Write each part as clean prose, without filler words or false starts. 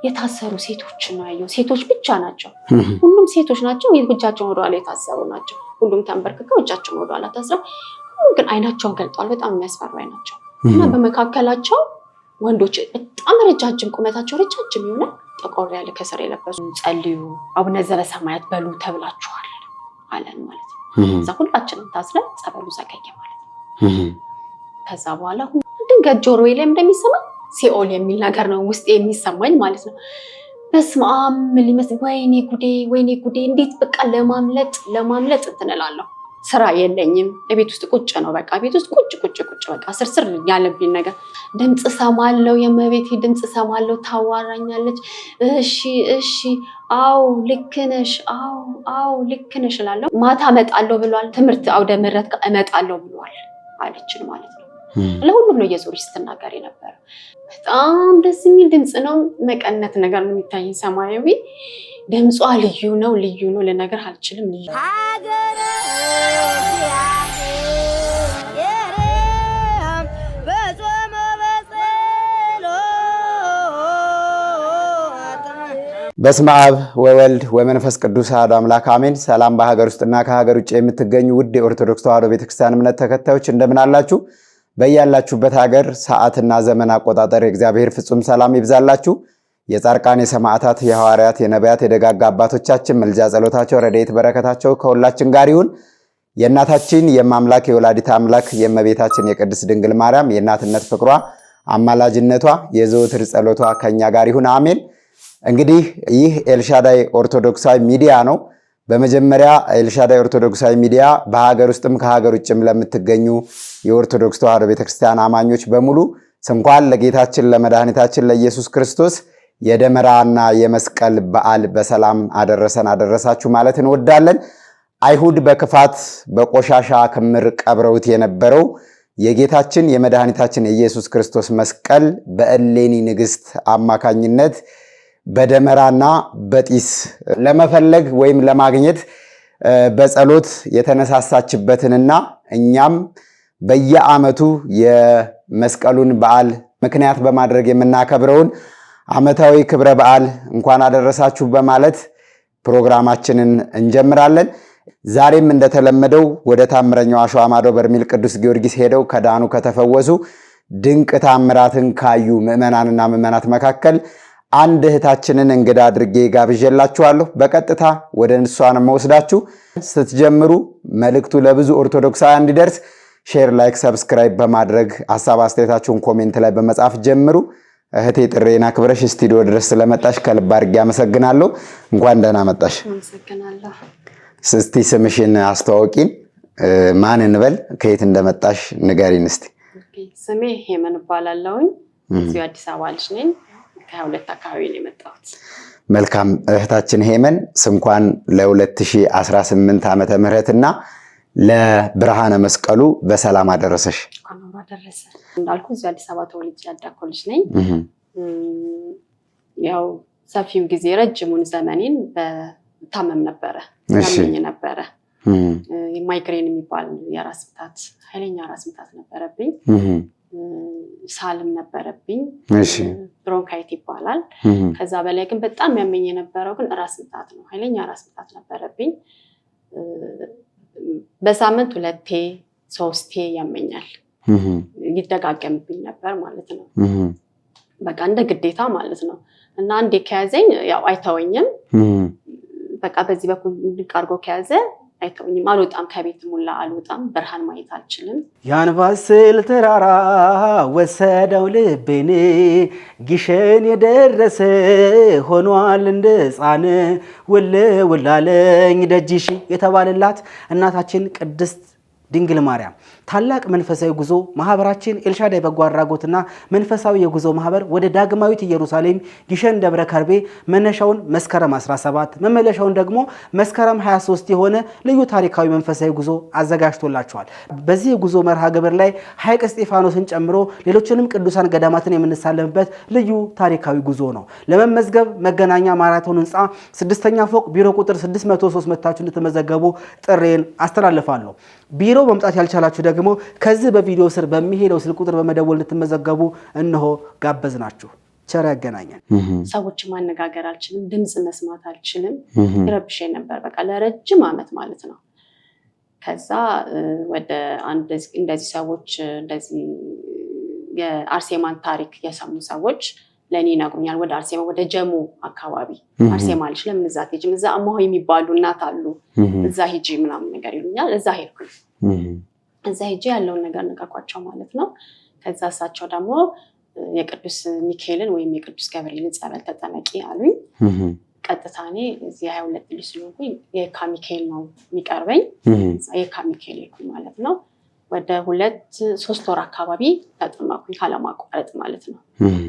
የታሰሩ ሴቶች ነው ያየው። ሴቶች ብቻ ናቸው፣ ሁሉም ሴቶች ናቸው። እጃቸውን ወደ ኋላ የታሰሩ ናቸው። ሁሉም ተንበርክከው እጃቸውን ወደ ኋላ ታስረው፣ ግን አይናቸውን ገልጠዋል። በጣም የሚያስፈራ አይናቸው እና በመካከላቸው ወንዶች በጣም ረጃጅም ቁመታቸው ረጃጅም የሆነ ጠቆር ያለ ከስር የለበሱ ጸልዩ አቡነ ዘበሰማያት በሉ ተብላችኋል አለን ማለት ነው። እዛ ሁላችንም ታስረን ጸበሉ ዘገየ ማለት ነው። ከዛ በኋላ ድንገት ጆሮዬ ላይ እንደሚሰማ ሲኦል የሚል ነገር ነው ውስጤ የሚሰማኝ ማለት ነው። በስመ አብ ሊመስል ወይኔ ጉዴ እንዴት በቃ ለማምለጥ እንትን እላለሁ። ስራ የለኝም፣ ቤት ውስጥ ቁጭ ነው በቃ ቤት ውስጥ ቁጭ በቃ ስርስር ያለብኝ ነገር። ድምጽ ሰማለው፣ የእመቤቴ ድምጽ ሰማለው፣ ታዋራኛለች። እሺ አው ልክ ነሽ፣ አው ልክ ነሽ እላለሁ። ማታ እመጣለሁ ብሏል፣ ትምህርት አውደ ምሕረት ጋር እመጣለሁ ብሏል አለችን ማለት ነው። ለሁሉም ነው እየዞረች ስትናገር የነበረ። በጣም ደስ የሚል ድምጽ ነው። መቀነት ነገር ነው የሚታየኝ፣ ሰማያዊ ድምጿ ልዩ ነው ልነገር አልችልም። ልዩ በስመ አብ ወወልድ ወመንፈስ ቅዱስ አሐዱ አምላክ አሜን። ሰላም በሀገር ውስጥና ከሀገር ውጭ የምትገኙ ውድ የኦርቶዶክስ ተዋሕዶ ቤተክርስቲያን እምነት ተከታዮች እንደምን አላችሁ? በያላችሁበት ሀገር ሰዓትና ዘመን አቆጣጠር የእግዚአብሔር ፍጹም ሰላም ይብዛላችሁ። የጻድቃን የሰማዕታት የሐዋርያት የነቢያት የደጋጋ አባቶቻችን ምልጃ ጸሎታቸው ረድኤት በረከታቸው ከሁላችን ጋር ይሁን። የእናታችን የማምላክ የወላዲተ አምላክ የእመቤታችን የቅድስት ድንግል ማርያም የእናትነት ፍቅሯ አማላጅነቷ የዘወትር ጸሎቷ ከኛ ጋር ይሁን አሜን። እንግዲህ ይህ ኤልሻዳይ ኦርቶዶክሳዊ ሚዲያ ነው። በመጀመሪያ ኤልሻዳይ ኦርቶዶክሳዊ ሚዲያ በሀገር ውስጥም ከሀገር ውጭም ለምትገኙ የኦርቶዶክስ ተዋሕዶ ቤተክርስቲያን አማኞች በሙሉ እንኳን ለጌታችን ለመድኃኒታችን ለኢየሱስ ክርስቶስ የደመራና የመስቀል በዓል በሰላም አደረሳችሁ ማለት እንወዳለን። አይሁድ በክፋት በቆሻሻ ክምር ቀብረውት የነበረው የጌታችን የመድኃኒታችን የኢየሱስ ክርስቶስ መስቀል በእሌኒ ንግሥት አማካኝነት በደመራና በጢስ ለመፈለግ ወይም ለማግኘት በጸሎት የተነሳሳችበትንና እኛም በየዓመቱ የመስቀሉን በዓል ምክንያት በማድረግ የምናከብረውን ዓመታዊ ክብረ በዓል እንኳን አደረሳችሁ በማለት ፕሮግራማችንን እንጀምራለን። ዛሬም እንደተለመደው ወደ ታምረኛው አሸዋ ማዶ በርሜል ቅዱስ ጊዮርጊስ ሄደው ከዳኑ ከተፈወሱ ድንቅ ታምራትን ካዩ ምዕመናንና ምዕመናት መካከል አንድ እህታችንን እንግዳ አድርጌ ጋብዤላችኋለሁ። በቀጥታ ወደ እሷ ነው የምወስዳችሁ። ስትጀምሩ መልእክቱ ለብዙ ኦርቶዶክሳውያን እንዲደርስ ሼር፣ ላይክ፣ ሰብስክራይብ በማድረግ ሀሳብ አስተያየታችሁን ኮሜንት ላይ በመጻፍ ጀምሩ። እህቴ ጥሬና ክብረሽ ስቱዲዮ ድረስ ስለመጣሽ ከልብ አድርጌ አመሰግናለሁ። እንኳን ደህና መጣሽ። አመሰግናለሁ። እስቲ ስምሽን አስተዋውቂን፣ ማን እንበል፣ ከየት እንደመጣሽ ንገሪን እስቲ። ስሜ ሄመን እባላለሁኝ። እዚሁ አዲስ አበባ ልጅ ነኝ። ከ22 አካባቢ ነው የመጣሁት። መልካም እህታችን ሄመን እንኳን ለ2018 ዓመተ ምህረትና ለብርሃነ መስቀሉ በሰላም አደረሰሽ። አደረሰ። እንዳልኩ እዚሁ አዲስ አበባ ተወልጄ ያደግኩ ልጅ ነኝ። ያው ሰፊው ጊዜ ረጅሙን ዘመኔን በታመም ነበረ፣ ያመኝ ነበረ። ማይግሬን የሚባል የራስ ምታት፣ ኃይለኛ ራስ ምታት ነበረብኝ። ሳልም ነበረብኝ፣ ብሮንካይት ይባላል። ከዛ በላይ ግን በጣም ያመኝ የነበረው ግን ራስ ምታት ነው። ኃይለኛ ራስ ምታት ነበረብኝ። በሳምንት 2-3 ያመኛል፣ ይደጋገምብኝ ነበር ማለት ነው። በቃ እንደ ግዴታ ማለት ነው። እና አንዴ ከያዘኝ ያው አይተወኝም። በቃ በዚህ በኩል እንድቃርጎ ከያዘ አይተውኝም። አልወጣም፣ ከቤት ሙላ አልወጣም። ብርሃን ማየት አልችልም። ያንባስል ተራራ ወሰደው ልቤን፣ ግሸን የደረሰ ሆኗል እንደ ሕፃን፣ ውልውላለኝ ደጅሽ የተባለላት እናታችን ቅድስት ድንግል ማርያም ታላቅ መንፈሳዊ ጉዞ ማህበራችን ኤልሻዳይ በጎ አድራጎትና መንፈሳዊ የጉዞ ማህበር ወደ ዳግማዊት ኢየሩሳሌም ግሸን ደብረ ከርቤ መነሻውን መስከረም 17 መመለሻውን ደግሞ መስከረም 23 የሆነ ልዩ ታሪካዊ መንፈሳዊ ጉዞ አዘጋጅቶላቸዋል። በዚህ የጉዞ መርሃ ግብር ላይ ሐይቅ እስጢፋኖስን ጨምሮ ሌሎችንም ቅዱሳን ገዳማትን የምንሳለምበት ልዩ ታሪካዊ ጉዞ ነው። ለመመዝገብ መገናኛ ማራቶን ህንፃ 6ኛ ፎቅ ቢሮ ቁጥር 603 መታችሁ እንድትመዘገቡ ጥሬን አስተላልፋለሁ። ቢሮ መምጣት ያልቻላችሁ ደግሞ ከዚህ በቪዲዮ ስር በሚሄደው ስልክ ቁጥር በመደወል እንድትመዘገቡ እነሆ ጋበዝናችሁ። ቸር ያገናኛል። ሰዎች ማነጋገር አልችልም፣ ድምጽ መስማት አልችልም። ይረብሸኝ ነበር በቃ ለረጅም ዓመት ማለት ነው። ከዛ ወደ እንደዚህ ሰዎች እንደዚህ የአርሴማን ታሪክ የሰሙ ሰዎች ለኔ ይነግሩኛል። ወደ አርሴማ ወደ ጀሙ አካባቢ አርሴማ ልጅ ለምን እዛ አትሄጂም? እዛ እማሆ የሚባሉ እናት አሉ፣ እዛ ሂጂ ምናምን ነገር ይሉኛል። እዛ ሄድኩኝ። እዛ ሂጂ ያለውን ነገር ነገርኳቸው ማለት ነው። ከዛ እሳቸው ደግሞ የቅዱስ ሚካኤልን ወይም የቅዱስ ገብርኤልን ጸበል ተጠመቂ አሉኝ። ቀጥታ እኔ እዚህ 22 ልጅ ስለሆንኩኝ የካ ሚካኤል ነው የሚቀርበኝ። የካ ሚካኤል ሄድኩኝ ማለት ነው። ወደ 2-3 ወር አካባቢ ተጠመቅኩኝ ካለማቋረጥ ማለት ነው።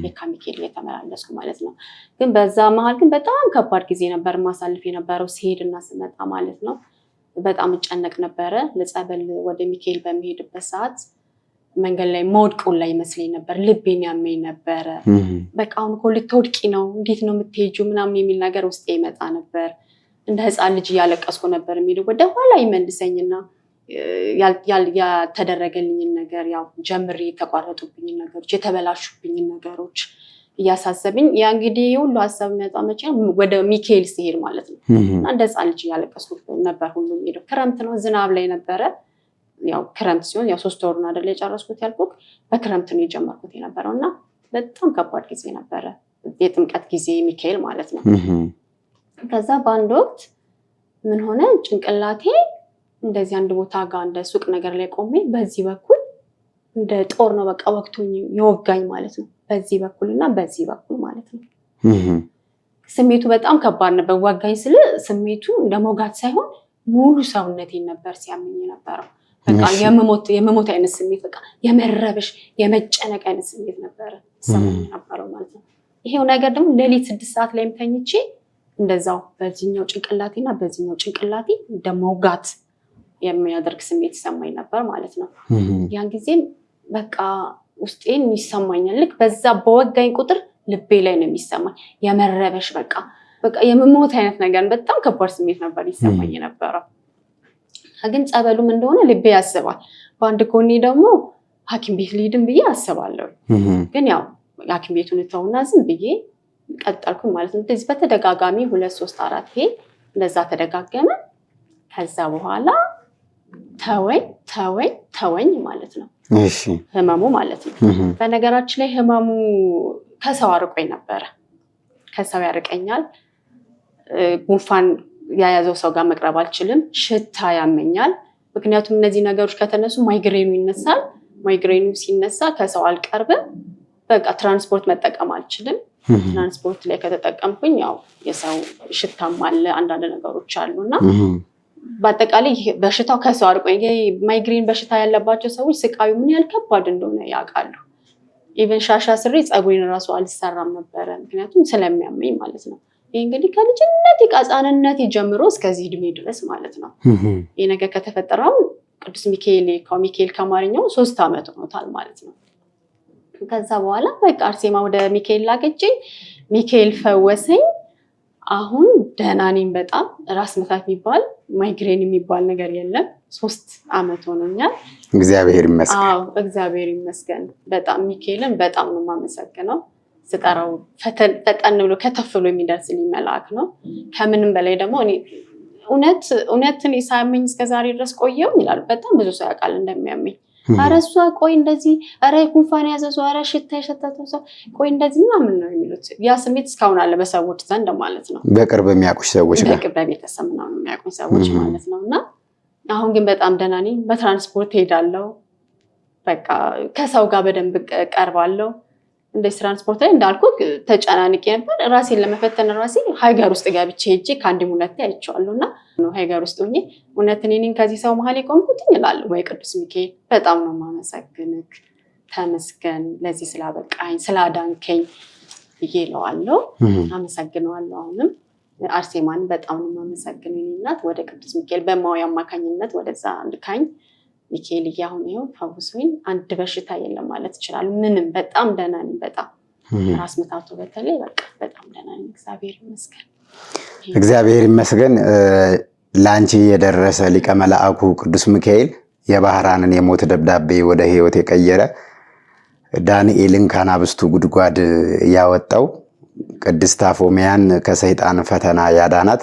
የካ ሚካኤል እየተመላለስኩ ማለት ነው። ግን በዛ መሀል ግን በጣም ከባድ ጊዜ ነበር ማሳልፍ የነበረው ሲሄድና ስመጣ ማለት ነው። በጣም እጨነቅ ነበረ። ለጸበል ወደ ሚካኤል በሚሄድበት ሰዓት መንገድ ላይ መውድቁን ላይ ይመስለኝ ነበር። ልቤን ያመኝ ነበረ። በቃ አሁን እኮ ልትወድቂ ነው፣ እንዴት ነው የምትሄጂው ምናምን የሚል ነገር ውስጤ ይመጣ ነበር። እንደ ሕፃን ልጅ እያለቀስኩ ነበር የሚሄደው። ወደ ኋላ ይመልሰኝና ያልተደረገልኝን ነገር ያው ጀምሬ የተቋረጡብኝን ነገሮች የተበላሹብኝን ነገሮች እያሳሰብኝ ያ እንግዲህ ሁሉ ሀሳብ የሚመጣ መቼ ወደ ሚካኤል ሲሄድ ማለት ነው። እና እንደ ሕፃን ልጅ እያለቀስኩ ነበር ሁሉ የሚሄደው። ክረምት ነው፣ ዝናብ ላይ ነበረ። ያው ክረምት ሲሆን ያው 3 ወሩን አይደል የጨረስኩት ያልኩት፣ በክረምት ነው የጀመርኩት የነበረው እና በጣም ከባድ ጊዜ ነበረ። የጥምቀት ጊዜ ሚካኤል ማለት ነው። ከዛ በአንድ ወቅት ምን ሆነ ጭንቅላቴ እንደዚህ አንድ ቦታ ጋር እንደ ሱቅ ነገር ላይ ቆሜ በዚህ በኩል እንደ ጦር ነው በቃ ወቅቶኝ የወጋኝ ማለት ነው። በዚህ በኩልና በዚህ በኩል ማለት ነው። ስሜቱ በጣም ከባድ ነበር። ወጋኝ ስለ ስሜቱ እንደ ሞጋት ሳይሆን ሙሉ ሰውነቴን ነበር ሲያመኝ የነበረው። በቃ የመሞት አይነት ስሜት፣ በቃ የመረበሽ የመጨነቅ አይነት ስሜት ነበር ሰማኝ የነበረው ማለት ነው። ይሄው ነገር ደግሞ ሌሊት 6 ሰዓት ላይም ተኝቼ እንደዛው በዚህኛው ጭንቅላቴና በዚህኛው ጭንቅላቴ እንደ ሞጋት የሚያደርግ ስሜት ይሰማኝ ነበር ማለት ነው። ያን ጊዜም በቃ ውስጤን ይሰማኛል። ልክ በዛ በወጋኝ ቁጥር ልቤ ላይ ነው የሚሰማኝ የመረበሽ በቃ የመሞት አይነት ነገር፣ በጣም ከባድ ስሜት ነበር ይሰማኝ የነበረው። ግን ጸበሉም እንደሆነ ልቤ ያስባል። በአንድ ጎኔ ደግሞ ሐኪም ቤት ልሂድም ብዬ አስባለሁ። ግን ያው ሐኪም ቤቱን ተውና ዝም ብዬ ቀጠልኩኝ ማለት ነው። እንደዚህ በተደጋጋሚ 2-3-4 እንደዛ ተደጋገመ። ከዛ በኋላ ተወኝ ማለት ነው ህመሙ ማለት ነው። በነገራችን ላይ ህመሙ ከሰው አርቆኝ ነበረ። ከሰው ያርቀኛል። ጉንፋን የያዘው ሰው ጋር መቅረብ አልችልም። ሽታ ያመኛል። ምክንያቱም እነዚህ ነገሮች ከተነሱ ማይግሬኑ ይነሳል። ማይግሬኑ ሲነሳ ከሰው አልቀርብም። በቃ ትራንስፖርት መጠቀም አልችልም። ትራንስፖርት ላይ ከተጠቀምኩኝ ያው የሰው ሽታም አለ፣ አንዳንድ ነገሮች አሉና በአጠቃላይ በሽታው ከሰው አርቆኝ። ማይግሬን በሽታ ያለባቸው ሰዎች ስቃዩ ምን ያህል ከባድ እንደሆነ ያውቃሉ። ኢቨን ሻሻ ስሬ ፀጉሬን ራሱ አልሰራም ነበረ፣ ምክንያቱም ስለሚያመኝ ማለት ነው። ይህ እንግዲህ ከልጅነት ከሕፃንነት ጀምሮ እስከዚህ እድሜ ድረስ ማለት ነው። ይህ ነገር ከተፈጠረው ቅዱስ ሚካኤል ከማርኛው 3 ዓመት ሆኖታል ማለት ነው። ከዛ በኋላ በቃ አርሴማ ወደ ሚካኤል ላገኘኝ፣ ሚካኤል ፈወሰኝ። አሁን ደህና ነኝ በጣም። ራስ ምታት የሚባል ማይግሬን የሚባል ነገር የለም። 3 ዓመት ሆኖኛል። እግዚአብሔር ይመስገን። አዎ እግዚአብሔር ይመስገን። በጣም ሚካኤልን በጣም ነው የማመሰግነው። ስጠራው ፈጠን ብሎ ከተፍ ብሎ የሚደርስልኝ መልአክ ነው። ከምንም በላይ ደግሞ እኔ እውነትን ሳያመኝ እስከዛሬ ድረስ ቆየው ይላል። በጣም ብዙ ሰው ያውቃል እንደሚያመኝ። ኧረ እሷ ቆይ እንደዚህ፣ ኧረ ጉንፋን ያዘ ሰው፣ ኧረ ሽታ የሸተተው ሰው ቆይ እንደዚህ ምናምን ነው የሚሉት። ያ ስሜት እስካሁን አለ በሰዎች ዘንድ ማለት ነው። በቅርብ የሚያውቁሽ ሰዎች ጋር፣ በቤተሰብ ምናምን የሚያውቁኝ ሰዎች ማለት ነው። እና አሁን ግን በጣም ደህና ነኝ። በትራንስፖርት ሄዳለሁ። በቃ ከሰው ጋር በደንብ ቀርባለሁ። እንደዚህ ትራንስፖርት ላይ እንዳልኩ ተጨናንቄ ነበር። ራሴን ለመፈተን ራሴ ሀገር ውስጥ ገብቼ ሄጄ ከአንድም 2 አይቼዋለሁ። እና ሀገር ውስጥ ሆኜ እውነትን እኔን ከዚህ ሰው መሀል የቆምኩት እላለሁ ወይ ቅዱስ ሚካኤል በጣም ነው የማመሰግንህ፣ ተመስገን ለዚህ ስላበቃኝ ስላዳንከኝ ብዬ እለዋለሁ። አመሰግነዋለሁ። አሁንም አርሴማን በጣም ነው የማመሰግነው። እናት ወደ ቅዱስ ሚካኤል በማዊ አማካኝነት ወደዛ ልካኝ ሚካኤል አሁን ይኸው ፈውሶኝ አንድ በሽታ የለም ማለት ይችላል። ምንም በጣም ደህና ነኝ። በጣም ራስ ምታቱ በተለይ በቃ በጣም ደህና ነኝ። እግዚአብሔር ይመስገን። እግዚአብሔር ይመስገን። ላንቺ የደረሰ ሊቀ መላእክቱ ቅዱስ ሚካኤል የባህራንን የሞት ደብዳቤ ወደ ሕይወት የቀየረ ዳንኤልን ከአናብስቱ ጉድጓድ ያወጣው ቅድስት አፎሚያን ከሰይጣን ፈተና ያዳናት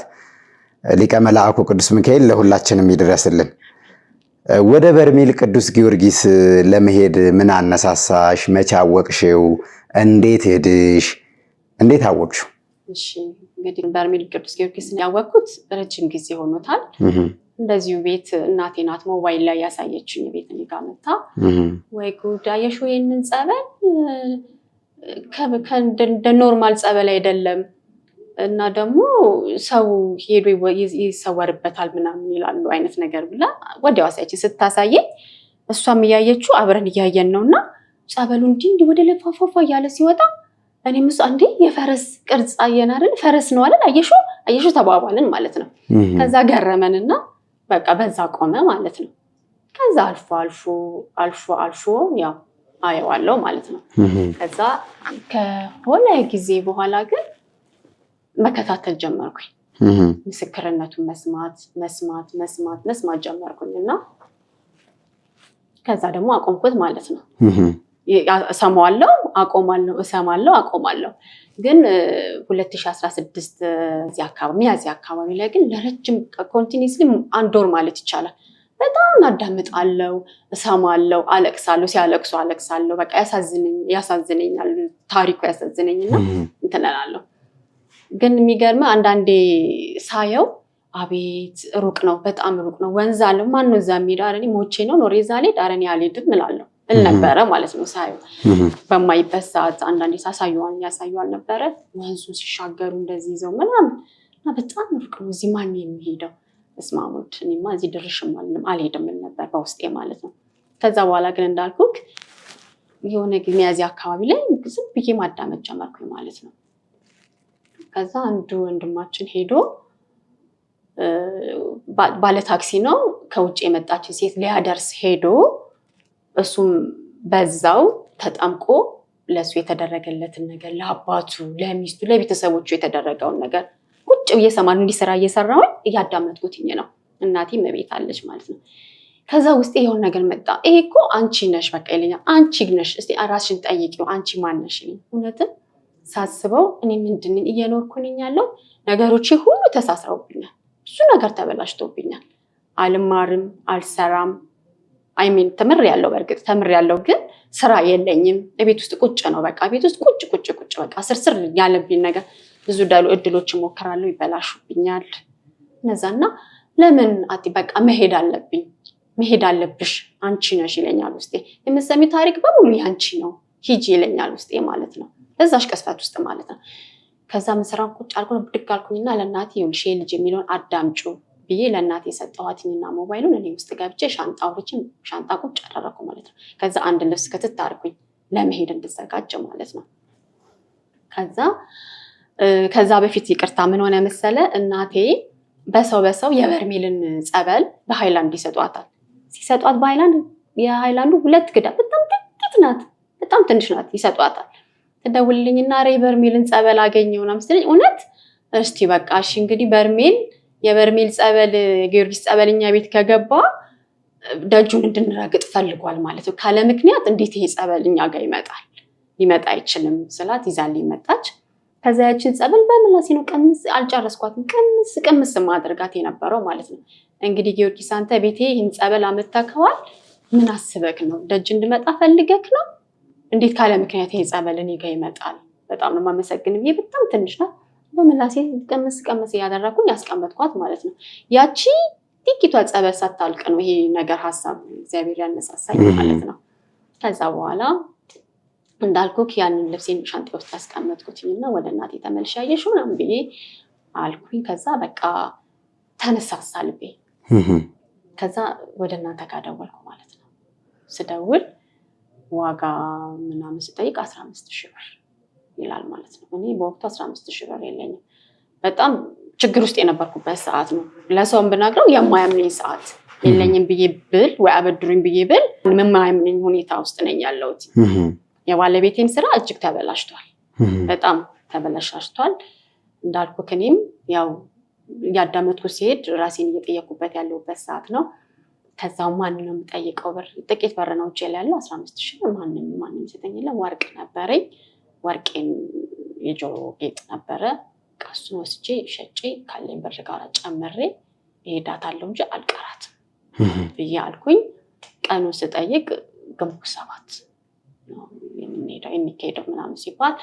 ሊቀ መላእክቱ ቅዱስ ሚካኤል ለሁላችንም ይድረስልን። ወደ በርሜል ቅዱስ ጊዮርጊስ ለመሄድ ምን አነሳሳሽ? መቼ አወቅሽው? እንዴት ሄድሽ? እንዴት አወቅሽው? እሺ እንግዲህ በርሜል ቅዱስ ጊዮርጊስን ያወቅኩት ረጅም ጊዜ ሆኖታል። እንደዚሁ ቤት እናቴ ናት ሞባይል ላይ ያሳየችኝ ቤት እኔ ጋር መጣ። ወይ ጉድ አየሽው ይሄንን ጸበል እንደ ኖርማል ጸበል አይደለም እና ደግሞ ሰው ሄዶ ይሰወርበታል ምናምን ይላሉ አይነት ነገር ብላ ወዲያው አሳየችኝ። ስታሳየኝ እሷም እያየችው አብረን እያየን ነውና ጸበሉ እንዲህ ወደ ለፋፋፋ እያለ ሲወጣ እኔም እሱ አንዴ የፈረስ ቅርጽ አየን አይደል? ፈረስ ነው አይደል? አየሽው ተባባልን ማለት ነው። ከዛ ገረመንና በቃ በዛ ቆመ ማለት ነው። ከዛ አልፎ ያው አየዋለሁ ማለት ነው። ከዛ ከሆነ ጊዜ በኋላ ግን መከታተል ጀመርኩኝ። ምስክርነቱን መስማት ጀመርኩኝና ከዛ ደግሞ አቆምኩት ማለት ነው። እሰማዋለሁ፣ አቆማለሁ። ግን 2016 ሚያዝያ አካባቢ ላይ ግን ለረጅም ኮንቲኒስሊ አንድ ወር ማለት ይቻላል በጣም አዳምጣለሁ፣ እሰማለሁ፣ አለቅሳለሁ። ሲያለቅሱ አለቅሳለሁ። በቃ ያሳዝነኛል፣ ታሪኩ ያሳዝነኝና እንትን እላለሁ። ግን የሚገርመው አንዳንዴ ሳየው አቤት ሩቅ ነው፣ በጣም ሩቅ ነው። ወንዝ አለ፣ ማን ነው እዛ የሚሄድ? ኧረ እኔ ሞቼ ነው ኖሬ እዛ ልሄድ፣ ኧረ እኔ አልሄድም እላለሁ ነበረ ማለት ነው። ሳየው በማይበት ሰዓት አንዳንዴ ያሳዩዋል ነበረ ወንዙ ሲሻገሩ እንደዚህ ይዘው ምናምን እና በጣም ሩቅ ነው፣ እዚህ ማን የሚሄደው? እስማሙድ እኔማ እዚህ ድርሽም አልሄድም ነበር በውስጤ ማለት ነው። ከዛ በኋላ ግን እንዳልኩክ የሆነ ሚያዝያ አካባቢ ላይ ዝም ብዬ ማዳመጥ ጀመርኩኝ ማለት ነው። ከዛ አንዱ ወንድማችን ሄዶ ባለ ታክሲ ነው ከውጭ የመጣችን ሴት ሊያደርስ ሄዶ እሱም በዛው ተጠምቆ ለሱ የተደረገለትን ነገር ለአባቱ፣ ለሚስቱ፣ ለቤተሰቦቹ የተደረገውን ነገር ቁጭ ብዬ ሰማን እንዲሰራ እየሰራሁኝ እያዳመጥኩትኝ ነው። እናቴም እቤት አለች ማለት ነው። ከዛ ውስጥ የሆነ ነገር መጣ። ይሄ እኮ አንቺ ነሽ በቃ ይለኛል። አንቺ ነሽ፣ እስቲ ራስሽን ጠይቂው፣ አንቺ ማን ነሽ? እውነትም ሳስበው እኔ ምንድን እየኖርኩኝ ያለው ነገሮቼ ሁሉ ተሳስረውብኛል። ብዙ ነገር ተበላሽቶብኛል። አልማርም፣ አልሰራም። አይሚን ተምሬያለሁ፣ በእርግጥ ተምሬያለሁ፣ ግን ስራ የለኝም። ቤት ውስጥ ቁጭ ነው በቃ ቤት ውስጥ ቁጭ በቃ ስርስር ያለብኝ ነገር ብዙ እድሎች እሞክራለሁ፣ ይበላሹብኛል። እነዛና ለምን በቃ መሄድ አለብሽ፣ አንቺ ነሽ ይለኛል ውስጤ። የምትሰሚው ታሪክ በሙሉ ያንቺ ነው፣ ሂጂ ይለኛል ውስጤ ማለት ነው። እዛሽ ቅስፈት ውስጥ ማለት ነው። ከዛ መስራን ቁጭ አልኩኝ፣ ብድግ አልኩኝና ለእናቴ ይኸውልሽ ልጅ የሚለውን አዳምጩ ብዬ ለእናቴ የሰጠኋትኝና ሞባይሉን እኔ ውስጥ ገብቼ ሻንጣ ቁጭ አደረኩ ማለት ነው። ከዛ አንድ ልብስ ክትት አድርኩኝ ለመሄድ እንድዘጋጅ ማለት ነው። ከዛ በፊት ይቅርታ ምን ሆነ መሰለ፣ እናቴ በሰው የበርሜልን ጸበል በሃይላንድ ይሰጧታል። ሲሰጧት በሃይላንድ የሃይላንዱ 2 ግዳ በጣም ጥቂት ናት፣ በጣም ትንሽ ናት፣ ይሰጧታል። ትደውልልኝና ኧረ የበርሜልን ጸበል አገኘው ነው መሰለኝ። እውነት እስቲ በቃ እሺ እንግዲህ የበርሜል ጸበል ጊዮርጊስ ጸበልኛ ቤት ከገባ ደጁን እንድንረግጥ ፈልጓል ማለት ነው። ካለ ምክንያት እንዴት ይሄ ጸበል እኛ ጋር ይመጣል? ሊመጣ አይችልም ስላት ይዛልኝ መጣች። ከዛ ያችን ጸበል በምላሴ ነው አልጨረስኳትም፣ ቅምስ ማድረጋት የነበረው ማለት ነው። እንግዲህ ጊዮርጊስ አንተ ቤቴ ይህን ጸበል አመጣከዋል፣ ምን አስበክ ነው? ደጅ እንድመጣ ፈልገክ ነው? እንዴት ካለ ምክንያት ይሄ ጸበል እኔ ጋር ይመጣል? በጣም ነው የማመሰግን ብዬ በጣም ትንሽ ናት በምላሴ ቅምስ እያደረኩኝ ያስቀመጥኳት ማለት ነው። ያቺ ጥቂቷ ጸበል ሳታልቅ ነው ይሄ ነገር ሀሳብ እግዚአብሔር ያነሳሳኝ ማለት ነው። ከዛ በኋላ እንዳልኩክ ያንን ልብሴን ሻንጣ ውስጥ አስቀመጥኩኝና ወደ እናቴ ተመልሼ አየሽው ምናምን ብዬ አልኩኝ። ከዛ በቃ ተነሳሳ ልቤ። ከዛ ወደ እናንተ ጋር ደወልኩ ማለት ነው። ስደውል ዋጋ ምናምን ስጠይቅ 15,000 ብር ይላል ማለት ነው። እኔ በወቅቱ 15,000 ብር የለኝም። በጣም ችግር ውስጥ የነበርኩበት ሰዓት ነው። ለሰውም ብናግረው የማያምነኝ ሰዓት የለኝም ብዬ ብል ወይ አበድሩኝ ብዬ ብል የማያምነኝ ሁኔታ ውስጥ ነኝ ያለሁት። የባለቤቴም ስራ እጅግ ተበላሽቷል፣ በጣም ተበላሽቷል። እንዳልኩ እኔም ያው ያዳመጥኩ ሲሄድ ራሴን እየጠየኩበት ያለሁበት ሰዓት ነው። ከዛው ማንንም የምጠይቀው ብር ጥቂት ብር ነው እጄ ላይ ያለው 15,000 ማንንም ይሰጠኝ የለም። ወርቅ ነበረኝ። ወርቄን የጆሮ ጌጥ ነበረ። እሱን ወስጄ ሸጬ ካለኝ ብር ጋር ጨምሬ እሄዳታለሁ እንጂ አልቀራትም ብዬ አልኩኝ። ቀኑን ስጠይቅ ግንቦት 7 ነው የሚካሄደው ምናምን ሲባል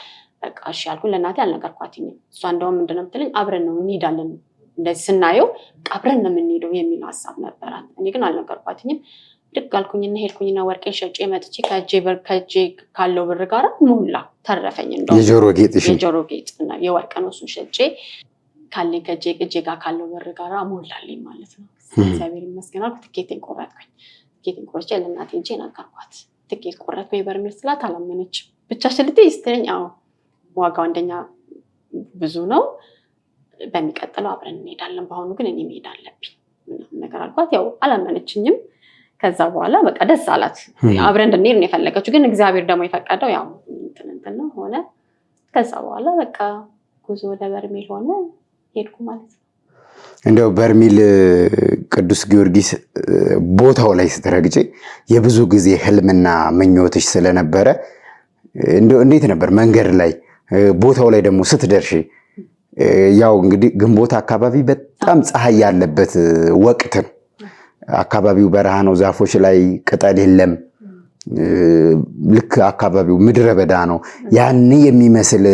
በቃ እሺ አልኩኝ። ለእናቴ አልነገርኳትኝም። እሷ እንደውም ምንድን ነው የምትለኝ አብረን ነው እንሄዳለን እንደዚህ ስናየው አብረን ነው የምንሄደው የሚል ሀሳብ ነበራት። እኔ ግን አልነገርኳትኝም። ልክ አልኩኝና ሄድኩኝና ወርቄን ሸጬ መጥቼ ከእጄ ካለው ብር ጋር ሞላ ተረፈኝ። እንደው የጆሮ ጌጥ እና የወርቅ ነው እሱን ሸጬ ካለኝ ከእጄ ጋር ካለው ብር ጋር ሞላልኝ ማለት ነው። እግዚአብሔር ይመስገን አልኩ። ትኬቴን ቆረጥኩኝ። ትኬቴን ቆርጬ ለእናቴ ሄጄ ነገርኳት። ትኬት ቆረጥኩኝ በርሜል ስላት አላመነችም። ብቻሽን ልትይ ስትለኝ አዎ ዋጋው አንደኛ ብዙ ነው፣ በሚቀጥለው አብረን እንሄዳለን፣ በአሁኑ ግን እኔ መሄድ አለብኝ ምናምን ነገር አልኳት። ያው አላመነችኝም። ከዛ በኋላ በቃ ደስ አላት። አብረን እንድንሄድ ነው የፈለገችው፣ ግን እግዚአብሔር ደግሞ የፈቀደው ያው እንትን ነው ሆነ። ከዛ በኋላ በቃ ጉዞ ወደ በርሜል ሆነ። ሄድኩ ማለት ነው። እንደው በርሜል ቅዱስ ጊዮርጊስ ቦታው ላይ ስትረግጪ የብዙ ጊዜ ህልምና ምኞትሽ ስለነበረ እንደው እንዴት ነበር መንገድ ላይ ቦታው ላይ ደግሞ ስትደርሺ? ያው እንግዲህ ግንቦት አካባቢ በጣም ፀሐይ ያለበት ወቅት ነው። አካባቢው በረሃ ነው፣ ዛፎች ላይ ቅጠል የለም። ልክ አካባቢው ምድረ በዳ ነው። ያን የሚመስል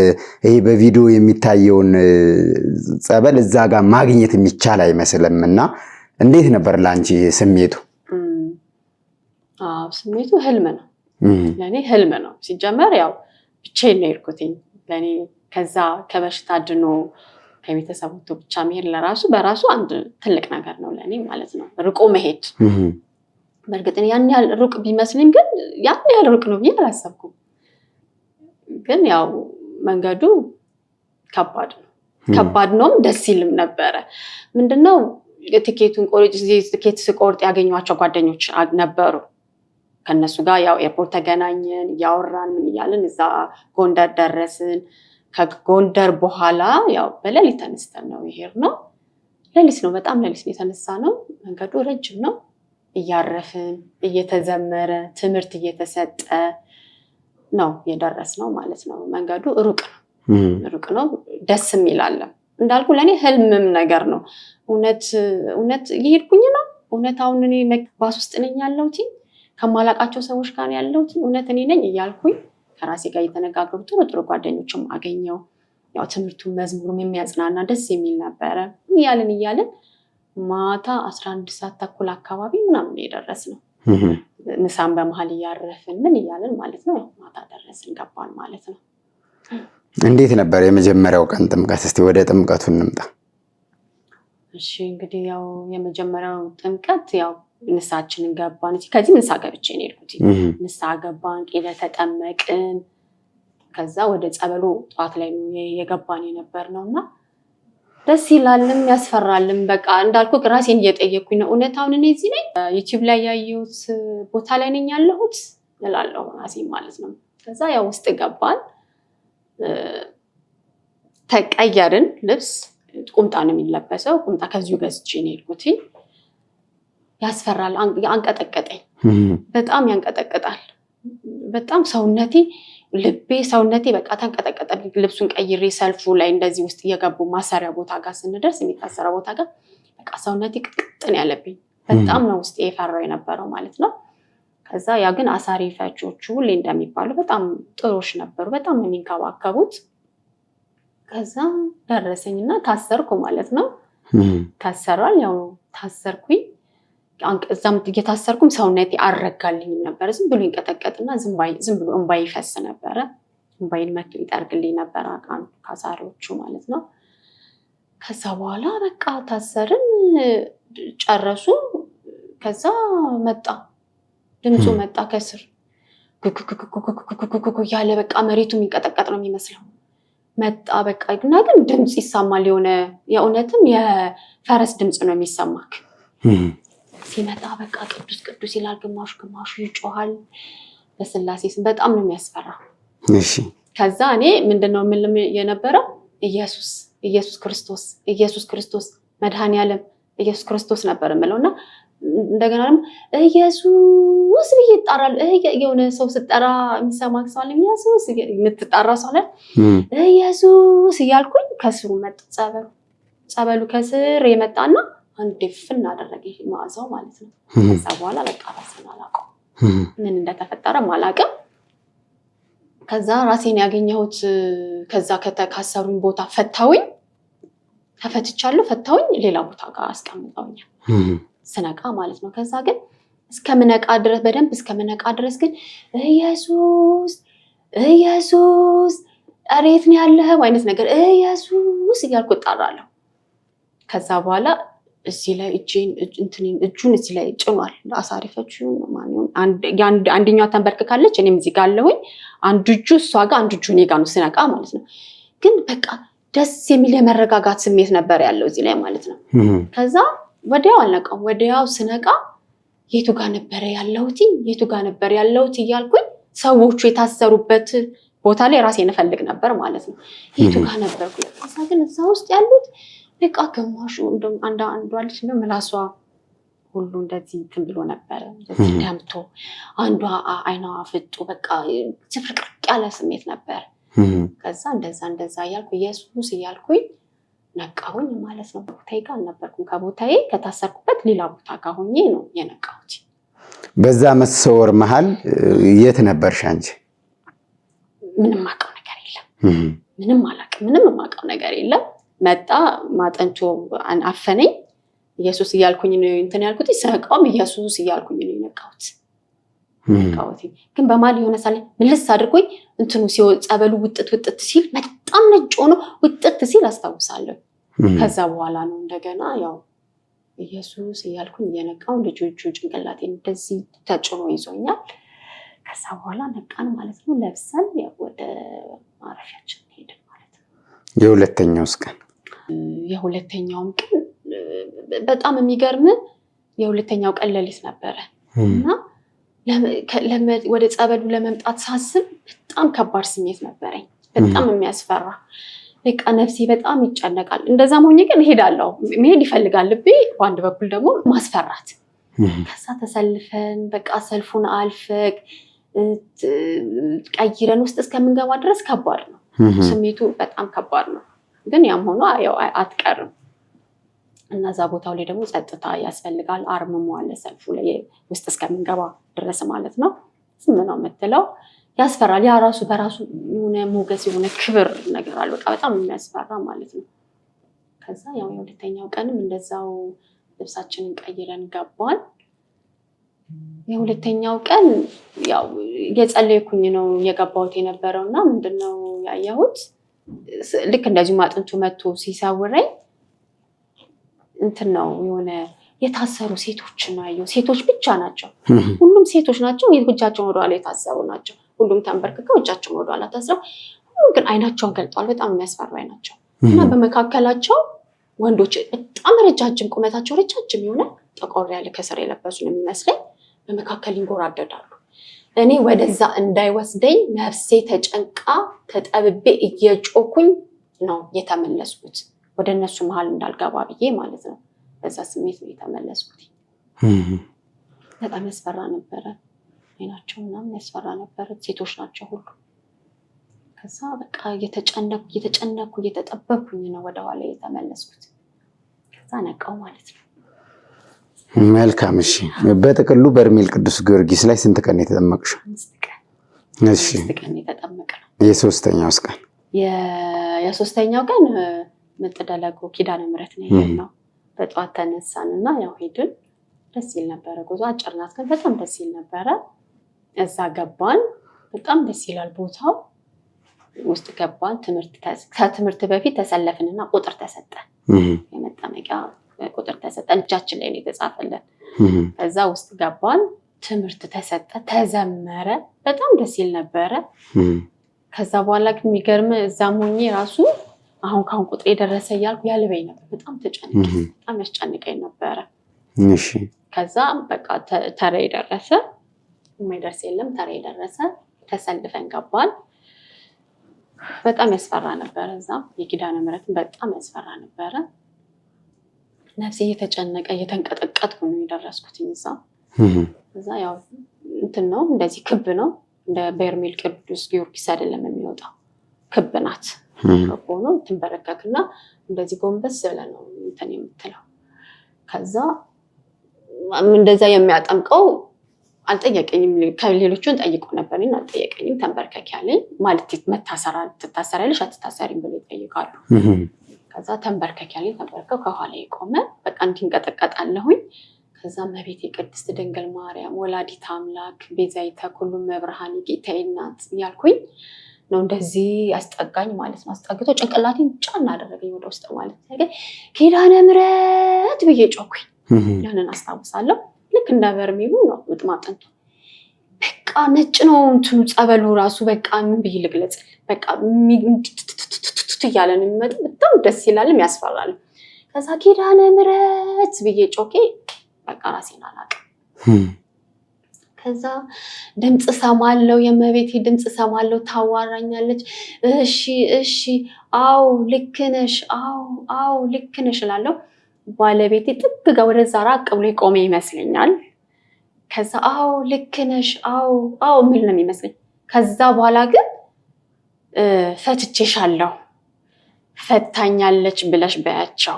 ይሄ በቪዲዮ የሚታየውን ጸበል እዛ ጋር ማግኘት የሚቻል አይመስልም። እና እንዴት ነበር ላንቺ ስሜቱ? ስሜቱ ህልም ነው ለኔ፣ ህልም ነው። ሲጀመር ያው ብቻዬን ነው የሄድኩትኝ። ለኔ ከዛ ከበሽታ ድኖ ከቤተሰቡ ብቻ መሄድ በራሱ አንድ ትልቅ ነገር ነው ለኔ ማለት ነው። ርቆ መሄድ በእርግጥ ያን ያህል ሩቅ ቢመስልኝ ግን ያን ያህል ሩቅ ነው ብዬ አላሰብኩም። ግን ያው መንገዱ ከባድ ነው፣ ደስ ይልም ነበረ። ምንድነው ትኬት ስቆርጥ ያገኟቸው ጓደኞች ነበሩ። ከነሱ ጋር ያው ኤርፖርት ተገናኘን፣ እያወራን ምን እያልን እዛ ጎንደር ደረስን። ከጎንደር በኋላ ያው በሌሊት ተነስተን ነው የሄድነው። ሌሊት ነው፣ በጣም ሌሊት ነው የተነሳ ነው። መንገዱ ረጅም ነው። እያረፍን እየተዘመረ ትምህርት እየተሰጠ ነው የደረስነው ማለት ነው። መንገዱ ሩቅ ነው፣ ደስም ይላል። እንዳልኩ ለኔ ህልምም ነገር ነው። እውነት እየሄድኩኝ ነው። እውነት አሁን እኔ ባስ ውስጥ ነኝ ያለሁት፣ ከማላቃቸው ሰዎች ጋር ያለሁት እውነት እኔ ነኝ እያልኩኝ ከራሴ ጋር እየተነጋገሩ ጥሩ ጓደኞችም አገኘው። ያው ትምህርቱን መዝሙሩም የሚያጽናና ደስ የሚል ነበረ። እያልን ማታ 11 ሰዓት ተኩል አካባቢ ምናምን የደረስነው። ምሳን በመሀል እያረፍን ምን እያልን ማለት ነው። ማታ ደረስን፣ ገባን ማለት ነው። እንዴት ነበር የመጀመሪያው ቀን ጥምቀት? እስቲ ወደ ጥምቀቱ እንምጣ። እሺ እንግዲህ ያው የመጀመሪያው ጥምቀት ያው ንስሐችንን ገባን። ከዚህ ንስሐ ገብቼ ነው የሄድኩት። ንስሐ ገባን፣ ቄደ ተጠመቅን። ከዛ ወደ ጸበሉ ጠዋት ላይ የገባን የነበር ነውና ደስ ይላልም ያስፈራልም። በቃ እንዳልኩ ራሴን እየጠየቅኩኝ ነው። እውነት አሁን እኔ እዚህ ነኝ ዩቲዩብ ላይ ያየሁት ቦታ ላይ ነኝ ያለሁት እላለሁ ራሴን ማለት ነው። ከዛ ያው ውስጥ ገባን፣ ተቀየርን። ልብስ ቁምጣ ነው የሚለበሰው። ቁምጣ ከዚሁ ገዝቼ ነው የሄድኩት። ያስፈራል፣ አንቀጠቀጠኝ። በጣም ያንቀጠቀጣል። በጣም ሰውነቴ በቃ ተንቀጠቀጠ። ልብሱን ቀይሬ ሰልፉ ላይ እንደዚህ ውስጥ እየገቡ ማሰሪያ ቦታ ጋር ስንደርስ የሚታሰራ ቦታ ጋር በቃ ሰውነቴ ቅጥቅጥን ያለብኝ። በጣም ነው ውስጥ የፈራው የነበረው ማለት ነው። ከዛ ያ ግን አሳሪ ፈቾቹ ሁሌ እንደሚባሉ በጣም ጥሩሽ ነበሩ። በጣም ነው የሚንከባከቡት። ከዛ ደረሰኝና ታሰርኩ ማለት ነው። ታሰራል፣ ያው ታሰርኩኝ። እዛም እየታሰርኩም ሰውነቴ አልረጋልኝም ነበር። ዝም ብሎ ይንቀጠቀጥና ዝም ብሎ እንባይ ይፈስ ነበረ። እንባይን መጥቶ ይጠርግልኝ ነበር ከአሳሪዎቹ ማለት ነው። ከዛ በኋላ በቃ ታሰርን፣ ጨረሱ። ከዛ ድምፁ መጣ ከስር ኩኩኩኩኩኩኩኩኩ ያለ በቃ መሬቱ የሚንቀጠቀጥ ነው የሚመስለው። መጣ በቃ ግን ድምፅ ይሰማል። የእውነትም የፈረስ ድምፅ ነው የሚሰማክ። ሲመጣ በቃ ቅዱስ ቅዱስ ይላል፣ ግማሹ ይጮሃል። በስላሴ ስም በጣም ነው የሚያስፈራው። እሺ ከዛ እኔ ምንድነው የምልም የነበረው ኢየሱስ ክርስቶስ መድኃኔዓለም ኢየሱስ ክርስቶስ ነበር የምለውና እንደገና ደግሞ ኢየሱስ ብዬ እጣራለሁ። የሆነ ሰው ስጠራ የሚሰማ ሰው አለ። ኢየሱስ የምትጣራ ሰው አለ። ኢየሱስ እያልኩኝ ከስሩ መጣ ጸበሉ ከስር የመጣና አንዴ ፍን አደረገ መዓዛው ማለት ነው። ከዛ በኋላ በቃ ራሴን አላውቀውም፣ ምን እንደተፈጠረ አላውቅም። ከዛ ራሴን ያገኘሁት ከዛ ከተካሰሩኝ ቦታ ተፈትቻለሁ፣ ፈታውኝ ሌላ ቦታ ጋር አስቀምጠውኛል ስነቃ ማለት ነው። ከዛ ግን እስከምነቃ ድረስ በደንብ እስከምነቃ ድረስ ግን ኢየሱስ ኢየሱስ አሬት ነው ያለህ አይነት ነገር ኢየሱስ እያልኩ እጣራለሁ። ከዛ በኋላ እዚህ ላይ እጁን እዚህ ላይ ጭኗል። አሳሪፈችው ማንኛውም አንደኛዋ ተንበርክካለች፣ እኔም እዚህ ጋር አለሁኝ። አንዱ እጁ እሷ ጋር፣ አንዱ እጁ እኔ ጋር ነው ስነቃ ማለት ነው። ግን በቃ ደስ የሚል የመረጋጋት ስሜት ነበር ያለው እዚህ ላይ ማለት ነው። ከዛ ወዲያው አልነቃም። ወዲያው ስነቃ የቱ ጋር ነበር ያለሁት እያልኩኝ ሰዎቹ የታሰሩበት ቦታ ላይ ራሴን እፈልግ ነበር ማለት ነው። የቱ ጋር ነበርኩ? ከዛ ግን እዛ ውስጥ ያሉት በቃ ግማሹ እንደውም አንዷ ልጅ ነው ምላሷ ሁሉ እንደዚህ እንትን ብሎ ነበረ፣ እንደዚህ ደምቶ፣ አንዷ አይኗ ፍጡ፣ በቃ ዝፍርቅርቅ ያለ ስሜት ነበር። ከዛ እንደዛ እያልኩ ኢየሱስ እያልኩኝ ነቃሁኝ ማለት ነው። ቦታዬ ጋር አልነበርኩም። ከቦታዬ ከታሰርኩበት ሌላ ቦታ ጋር ሆኜ ነው የነቃሁት። በዛ መሰወር መሀል የት ነበርሽ አንቺ? ምንም የማውቀው ነገር የለም። ምንም አላውቅም። ምንም የማውቀው ነገር የለም። መጣ ማጠንቶ አፈነኝ። ኢየሱስ እያልኩኝ ነው እንትን ያልኩት። ስነቃውም ኢየሱስ እያልኩኝ ነው የነቃሁት። ግን በማል የሆነ ሳለ ምልስ አድርጎኝ እንትኑ ጸበሉ ውጥት ሲል በጣም ነጭ ሆኖ ውጥት ሲል አስታውሳለሁ። ከዛ በኋላ ነው እንደገና ያው ኢየሱስ እያልኩኝ እየነቃው ልጁ ጭንቅላቴን እንደዚህ ተጭኖ ይዞኛል። ከዛ በኋላ ነቃን ማለት ነው። ለብሰን ወደ ማረፊያችን ሄድን ማለት ነው። የሁለተኛውስ ቀን? የሁለተኛውም ቀን በጣም የሚገርም የሁለተኛው ቀን ሌሊት ነበረ እና ወደ ጸበሉ ለመምጣት ሳስብ በጣም ከባድ ስሜት ነበረኝ። በጣም የሚያስፈራ በቃ ነፍሴ በጣም ይጨነቃል። እንደዛም ሆኜ ግን እሄዳለሁ፣ መሄድ ይፈልጋል ልቤ። በአንድ በኩል ደግሞ ማስፈራት። ከዛ ተሰልፈን በቃ ሰልፉን አልፈቅ ቀይረን ውስጥ እስከምንገባ ድረስ ከባድ ነው ስሜቱ፣ በጣም ከባድ ነው። ግን ያም ሆኖ ያው አትቀርም። እና እዛ ቦታው ላይ ደግሞ ጸጥታ ያስፈልጋል። አርምሞ አለ ሰልፉ ላይ ውስጥ እስከምንገባ ድረስ ማለት ነው። ዝም ነው የምትለው፣ ያስፈራል። ያ ራሱ በራሱ የሆነ ሞገስ የሆነ ክብር ነገር አለ። በጣም የሚያስፈራ ማለት ነው። ከዛ ያው የሁለተኛው ቀንም እንደዛው ልብሳችንን ቀይረን ገባን። የሁለተኛው ቀን ያው እየጸለይኩኝ ነው የገባሁት የነበረው እና ምንድነው ያየሁት ልክ እንደዚሁ ማጥንቱ መጥቶ ሲሰውረኝ እንትን ነው የሆነ የታሰሩ ሴቶች ነው ያየው። ሴቶች ብቻ ናቸው፣ ሁሉም ሴቶች ናቸው። እጃቸውን ወደኋላ የታሰሩ ናቸው። ሁሉም ተንበርክከው እጃቸውን ወደኋላ ታስረው፣ ሁሉም ግን አይናቸውን ገልጠዋል። በጣም የሚያስፈሩ አይናቸው እና በመካከላቸው ወንዶች በጣም ረጃጅም፣ ቁመታቸው ረጃጅም የሆነ ጠቆር ያለ ከስር የለበሱ ነው የሚመስለኝ፣ በመካከል ይንጎራደዳሉ። እኔ ወደዛ እንዳይወስደኝ ነፍሴ ተጨንቃ ተጠብቤ እየጮኩኝ ነው የተመለስኩት፣ ወደ እነሱ መሀል እንዳልገባ ብዬ ማለት ነው። በዛ ስሜት ነው የተመለስኩት። በጣም ያስፈራ ነበረ። አይናቸው ምናምን ያስፈራ ነበረ። ሴቶች ናቸው ሁሉ። ከዛ በቃ እየተጨነኩ እየተጠበኩኝ ነው ወደኋላ የተመለስኩት። ከዛ ነቃው ማለት ነው። መልካም። እሺ፣ በጥቅሉ በርሜል ቅዱስ ጊዮርጊስ ላይ ስንት ቀን የተጠመቅሽው? 5 ቀን። እሺ፣ 5 ቀን የተጠመቀ ነው። የሶስተኛውስ ቀን? የሶስተኛው ቀን መጥደለጎ ኪዳነ ምሕረት ነው ያለው። በጧት ተነሳንና ያው ሄድን። ደስ ይል ነበረ። ጉዞ አጭር ናት ግን በጣም ደስ ይል ነበረ። እዛ ገባን። በጣም ደስ ይላል ቦታው። ውስጥ ገባን። ከትምህርት በፊት ተሰለፍንና ቁጥር ተሰጠን። የመጠመቂያ ቁጥር ተሰጠን። እጃችን ላይ ነው የተጻፈልን። ከዛ ውስጥ ገባን። ትምህርት ተሰጠ፣ ተዘመረ። በጣም ደስ ይል ነበረ። ከዛ በኋላ ግን የሚገርም እዛም ሆኜ ራሱ አሁን ካሁን ቁጥር የደረሰ እያልኩ ያልበኝ ነበር። በጣም ተጨንቄ፣ በጣም ያስጨንቀኝ ነበረ። እሺ። ከዛ በቃ ተራዬ ደረሰ። የማይደርስ የለም። ተራዬ ደረሰ። ተሰልፈን ገባን። በጣም ያስፈራ ነበረ። እዛም የኪዳነ ምሕረትን በጣም ያስፈራ ነበረ። ነፍሴ እየተጨነቀ እየተንቀጠቀጥኩ ነው የደረስኩት እዛ ያው እንትን ነው እንደዚህ ክብ ነው እንደ በርሜል ቅዱስ ጊዮርጊስ አይደለም የሚወጣው ክብ ናት ሆኖ ትንበረከክና እንደዚህ ጎንበስ ብለህ ነው እንትን የምትለው ከዛ እንደዛ የሚያጠምቀው አልጠየቀኝም ከሌሎቹን ጠይቆ ነበርና አልጠየቀኝም ተንበርከክ ያለኝ ማለት ትታሰራለሽ አትታሰሪም ብሎ ይጠይቃሉ ከዛ ተንበርከክ ያለኝ ተንበርከው ከኋላ የቆመ በቃ እንዲንቀጠቀጣለሁኝ ከዛ እመቤቴ ቅድስት ድንግል ማርያም ወላዲተ አምላክ ቤዛዊተ ኩሉ እመብርሃን ጌታዬ እናት ያልኩኝ ነው እንደዚህ ያስጠጋኝ ማለት ነው አስጠግቶ ጭንቅላቴን ጫና አደረገኝ ወደ ውስጥ ማለት ነው ኪዳነ ምሕረት ብዬ ጮኩኝ ያንን አስታውሳለሁ ልክ እንደ በርሜሉ ነው ጥማጥንቱ በቃ ነጭ ነው እንትኑ ጸበሉ ራሱ በቃ ምን ብዬ ልግለጽ በቃ እያለን የሚመጣ በጣም ደስ ይላልም ያስፈራል ከዛ ኪዳነ ምሕረት ብዬ ጮኬ በቃ ራሴን አላውቅም ከዛ ድምጽ ሰማለው የመቤቴ ድምጽ ሰማለው ታዋራኛለች እሺ አው ልክ ነሽ አው ልክ ነሽ እላለሁ ባለቤቴ ጥግ ጋር ወደዛ ራቅ ብሎ ቆመ ይመስለኛል ከዛ አው ልክ ነሽ አው ምን ነው የሚመስለኝ ከዛ በኋላ ግን ፈትቼሻለሁ ፈታኛለች ብለሽ በያቸው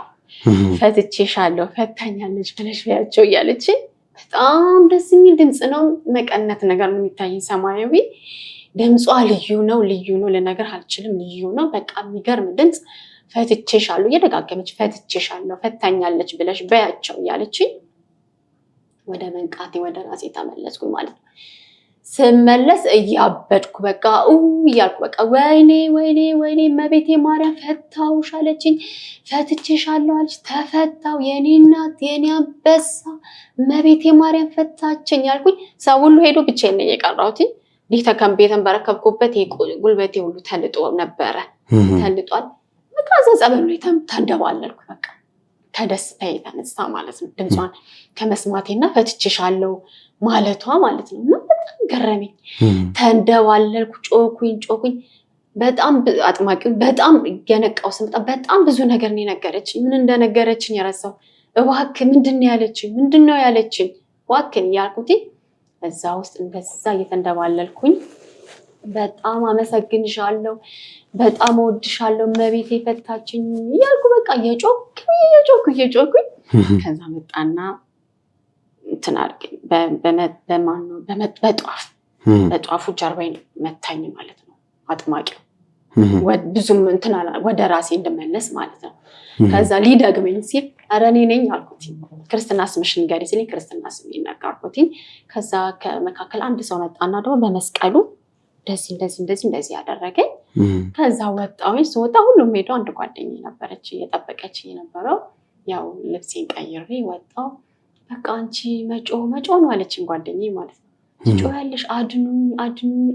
ፈትቼሻለሁ ፈታኛለች ብለሽ በያቸው እያለች በጣም ደስ የሚል ድምጽ ነው መቀነት ነገር ነው የሚታየኝ ሰማያዊ ድምጿ ልዩ ነው ለነገር አልችልም ልዩ ነው በቃ የሚገርም ድምጽ ፈትቼሻለሁ እየደጋገመች ፈትቼሻለሁ ፈታኛለች ብለሽ በያቸው እያለች ወደ መንቃቴ ወደ ራሴ ተመለስኩኝ ማለት ነው ስመለስ እያበድኩ በቃ እያልኩ በቃ ወይኔ እመቤቴ ማርያም ፈታውሽ አለችኝ ፈትቼሻለሁ አለች ተፈታው የኔ እናት የኔ አንበሳ እመቤቴ ማርያም ፈታችኝ ያልኩኝ ሰው ሁሉ ሄዶ ብቻዬን ነኝ የቀረሁት ሊተከም ቤተን በረከብኩበት ጉልበቴ ሁሉ ተልጦ ነበረ ተልጧል በቃ ጸበሉ ተንደባለልኩ በቃ ከደስታ የተነሳ ማለት ነው ድምጿን ከመስማቴና ፈትቼሻለሁ ማለቷ ማለት ነው እና በጣም ገረመኝ ተንደባለልኩ ጮኩኝ በጣም አጥማቂው በጣም የነቃው ስመጣ በጣም ብዙ ነገር ነው ነገረችኝ ምን እንደነገረችኝ የረሳው እባክህ ምንድነው ያለችኝ ዋክን ያልኩት እዛ ውስጥ እንደዛ እየተንደባለልኩኝ በጣም አመሰግንሻለሁ በጣም ወድሻለሁ መቤቴ ፈታችኝ ያልኩ በቃ እየጮኩኝ ከዛ መጣና እንትን አድርገኝ በጧፉ ጀርባዬን መታኝ ማለት ነው አጥማቂው ብዙም እንትን ወደ ራሴ እንድመለስ ማለት ነው ከዛ ሊደግመኝ ሲል ኧረ እኔ ነኝ አልኩት ክርስትና ስምሽ ንገሪ ሲለኝ ክርስትና ስሜን ነገርኩት ከዛ ከመካከል አንድ ሰው መጣና ደግሞ በመስቀሉ እንደዚህ ያደረገኝ ከዛ ወጣሁኝ ስወጣ ሁሉም ሄዶ አንድ ጓደኛዬ ነበረች እየጠበቀችኝ የነበረው ያው ልብሴን ቀይሬ ወጣሁ በቃ አንቺ መጮ ነው አለችኝ ጓደኛዬ ማለት ነው ትጮያለሽ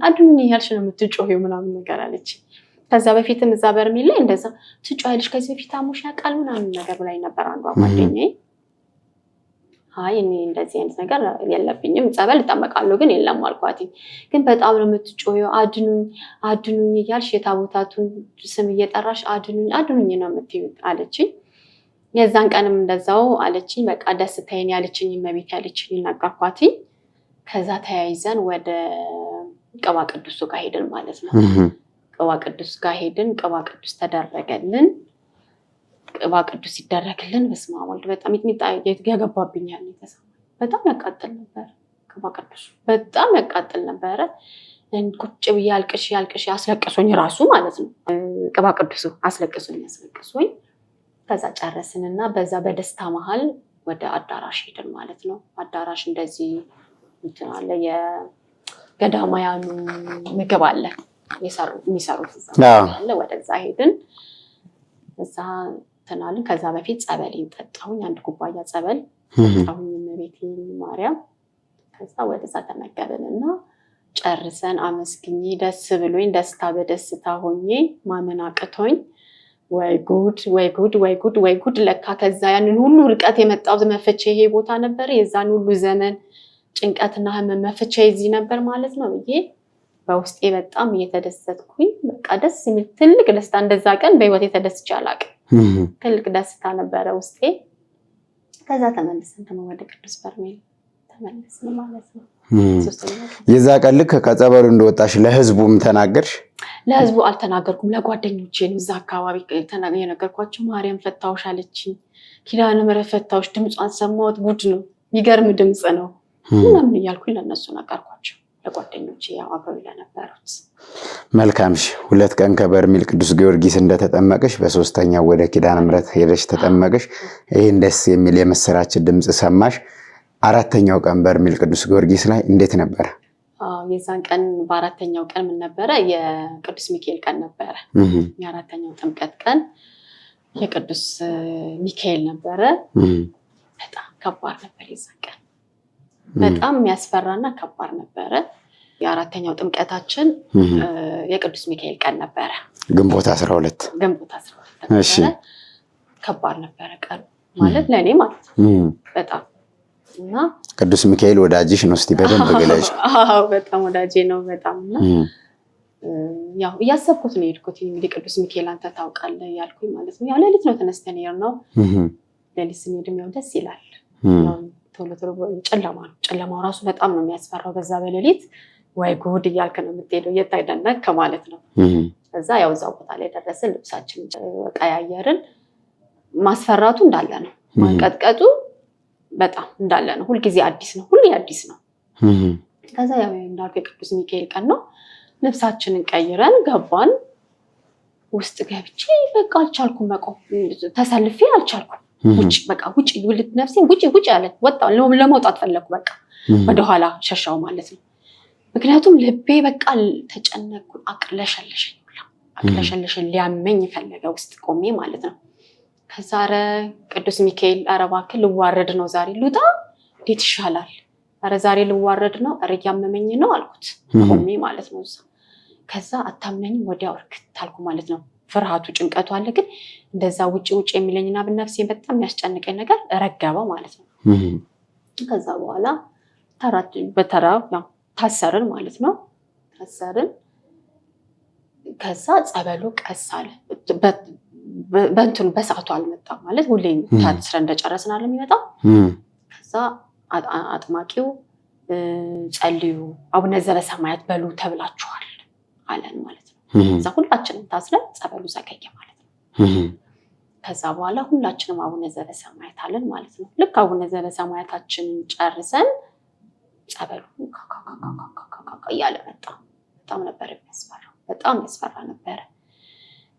አድኑኝ ያልሽ ነው የምትጮሂው ምናምን ነገር አለች ከዛ በፊትም እዛ በርሜል ላይ እንደዛ ትጮያለሽ ከዚህ በፊት አሞሽ ያውቃል ምናምን ነገር ላይ ነበር አንዷ ጓደኛዬ አይ እኔ እንደዚህ አይነት ነገር የለብኝም ጸበል እጠመቃለሁ ግን የለም አልኳት ግን በጣም ነው የምትጮየው አድኑኝ እያልሽ የታቦታቱን ስም እየጠራሽ አድኑኝ ነው የምትይው አለችኝ የዛን ቀንም እንደዛው አለችኝ በቃ ደስታዬን ያለችኝ እመቤት ያለችኝ ነገርኳት ከዛ ተያይዘን ወደ ቅባ ቅዱስ ጋር ሄድን ማለት ነው ቅባ ቅዱስ ጋር ሄድን ቅባ ቅዱስ ተደረገልን ቅባ ቅዱስ ይደረግልን በስመ አብ ወልድ በጣም ያገባብኛል በጣም ያቃጥል ነበር ቅባ ቅዱስ በጣም ያቃጥል ነበር ቁጭ ብዬ ያልቅሽ ያስለቅሶኝ ራሱ ማለት ነው ቅባ ቅዱሱ አስለቅሶኝ ከዛ ጨረስንና በዛ በደስታ መሃል ወደ አዳራሽ ሄድን ማለት ነው አዳራሽ እንደዚህ እንትን አለ የገዳማያኑ ምግብ አለ የሚሰሩት አለ ወደዛ ሄድን እዛ ተናልን ከዛ በፊት ጸበሌን ጠጣሁኝ አንድ ኩባያ ጸበል ጠጣሁኝ እመቤቴ ማርያም ከዛ ወደዛ ተመገብንና ጨርሰን አመስግኜ ደስ ብሎኝ ደስታ በደስታ ሆኜ ማመን አቅቶኝ ወይ ጉድ ለካ ከዛ ያንን ሁሉ ርቀት የመጣው መፈቻ ይሄ ቦታ ነበር የዛን ሁሉ ዘመን ጭንቀትና ህመም መፈቻ እዚህ ነበር ማለት ነው ብዬ በውስጤ በጣም እየተደሰትኩኝ በቃ ደስ የሚል ትልቅ ደስታ እንደዛ ቀን በህይወቴ ተደስቼ አላውቅም ትልቅ ደስታ ነበረ ውስጤ ከዛ ተመልሰን ደግሞ ወደ ቅዱስ በርሜል ተመልሰን ማለት ነው። የዛ ቀን ልክ ከጸበሉ እንደወጣሽ ለህዝቡም ተናገርሽ? ለህዝቡ አልተናገርኩም፣ ለጓደኞቼ ነው እዛ አካባቢ የነገርኳቸው። ማርያም ፈታውሽ አለችኝ፣ ኪዳነ ምሕረት ፈታውሽ፣ ድምጿን ሰማሁት፣ ጉድ ነው፣ የሚገርም ድምፅ ነው ምናምን እያልኩኝ ለእነሱ ነገርኳቸው፣ ለጓደኞቼ ያው አብረው ለነበሩት። መልካምሽ 2 ቀን ከበርሜል ቅዱስ ጊዮርጊስ እንደተጠመቅሽ በ3ኛው ወደ ኪዳነ ምሕረት ሄደሽ ተጠመቅሽ። ይሄን ደስ የሚል የምስራች ድምፅ ሰማሽ። 4ኛው ቀን በርሜል ቅዱስ ጊዮርጊስ ላይ እንዴት ነበረ? የዛን ቀን በ4ኛው ቀን ምን ነበረ? የቅዱስ ሚካኤል ቀን ነበረ። የ4ኛው ጥምቀት ቀን የቅዱስ ሚካኤል ነበረ። በጣም ከባድ ነበር የዛን ቀን፣ በጣም የሚያስፈራና ከባድ ነበረ። የ4ኛው ጥምቀታችን የቅዱስ ሚካኤል ቀን ነበረ፣ ግንቦት 12 ነበረ። ከባድ ነበረ ቀን ማለት ለእኔ ማለት ነው በጣም። እና ቅዱስ ሚካኤል ወዳጅሽ ነው? እስቲ በደንብ ገለጭ። አዎ በጣም ወዳጄ ነው በጣም። እና ያው እያሰብኩት ነው የሄድኩት እንግዲህ ቅዱስ ሚካኤል አንተ ታውቃለህ ያልኩኝ ማለት ነው። ያው ሌሊት ነው ተነስተን ነው ሌሊት ስንሄድም ያው ደስ ይላል። ቶሎ ጨለማ ነው፣ ጨለማው ራሱ በጣም ነው የሚያስፈራው። በዛ በሌሊት ወይ ጉድ እያልክ ነው የምትሄደው እየታይደነክ ማለት ነው። ከዛ ያው እዛው ቦታ ላይ ደረስን፣ ልብሳችን ቀያየርን። ማስፈራቱ እንዳለ ነው፣ ማንቀጥቀጡ በጣም እንዳለ ነው። ሁልጊዜ አዲስ ነው፣ ሁሌ አዲስ ነው። ከዛ ያው እንዳልኩ የቅዱስ ሚካኤል ቀን ነው። ልብሳችንን ቀይረን ገባን። ውስጥ ገብቼ በቃ አልቻልኩም፣ መቆም ተሰልፌ አልቻልኩም። ውጭ በቃ ውጭ ውልት ነፍሴ ውጭ አለ። ወጣ ለመውጣት ፈለኩ፣ በቃ ወደኋላ ሸሻው ማለት ነው። ምክንያቱም ልቤ በቃ ተጨነቅኩ፣ አቅለሸለሸኝ፣ ሊያመኝ ፈለገ ውስጥ ቆሜ ማለት ነው። ከዛ ኧረ ቅዱስ ሚካኤል ኧረ እባክህ ልዋረድ ነው ዛሬ፣ ልውጣ እንዴት ይሻላል? ኧረ ዛሬ ልዋረድ ነው፣ ኧረ እያመመኝ ነው አልኩት ቆሜ ማለት ነው። ከዛ አታምነኝም፣ ወዲያው እርክት አልኩ ማለት ነው። ፍርሃቱ ጭንቀቱ አለ፣ ግን እንደዛ ውጭ የሚለኝና በነፍሴ በጣም የሚያስጨንቀኝ ነገር ረገበ ማለት ነው። ከዛ በኋላ በተራ ያው ታሰርን ማለት ነው። ታሰርን። ከዛ ጸበሉ ቀስ አለ። በእንትኑ በሰዓቱ አልመጣም ማለት ሁሌ ታስረን እንደጨረስን አለ የሚመጣው። ከዛ አጥማቂው ጸልዩ፣ አቡነ ዘበሰማያት በሉ ተብላችኋል አለን ማለት ነው። ከዛ ሁላችንም ታስረን ጸበሉ ዘገየ ማለት ነው። ከዛ በኋላ ሁላችንም አቡነ ዘበሰማያት አለን ማለት ነው። ልክ አቡነ ዘበሰማያታችንን ጨርሰን ጸበሉ እያለ መጣ። በጣም ነበር የሚያስፈራው፣ በጣም ያስፈራ ነበረ።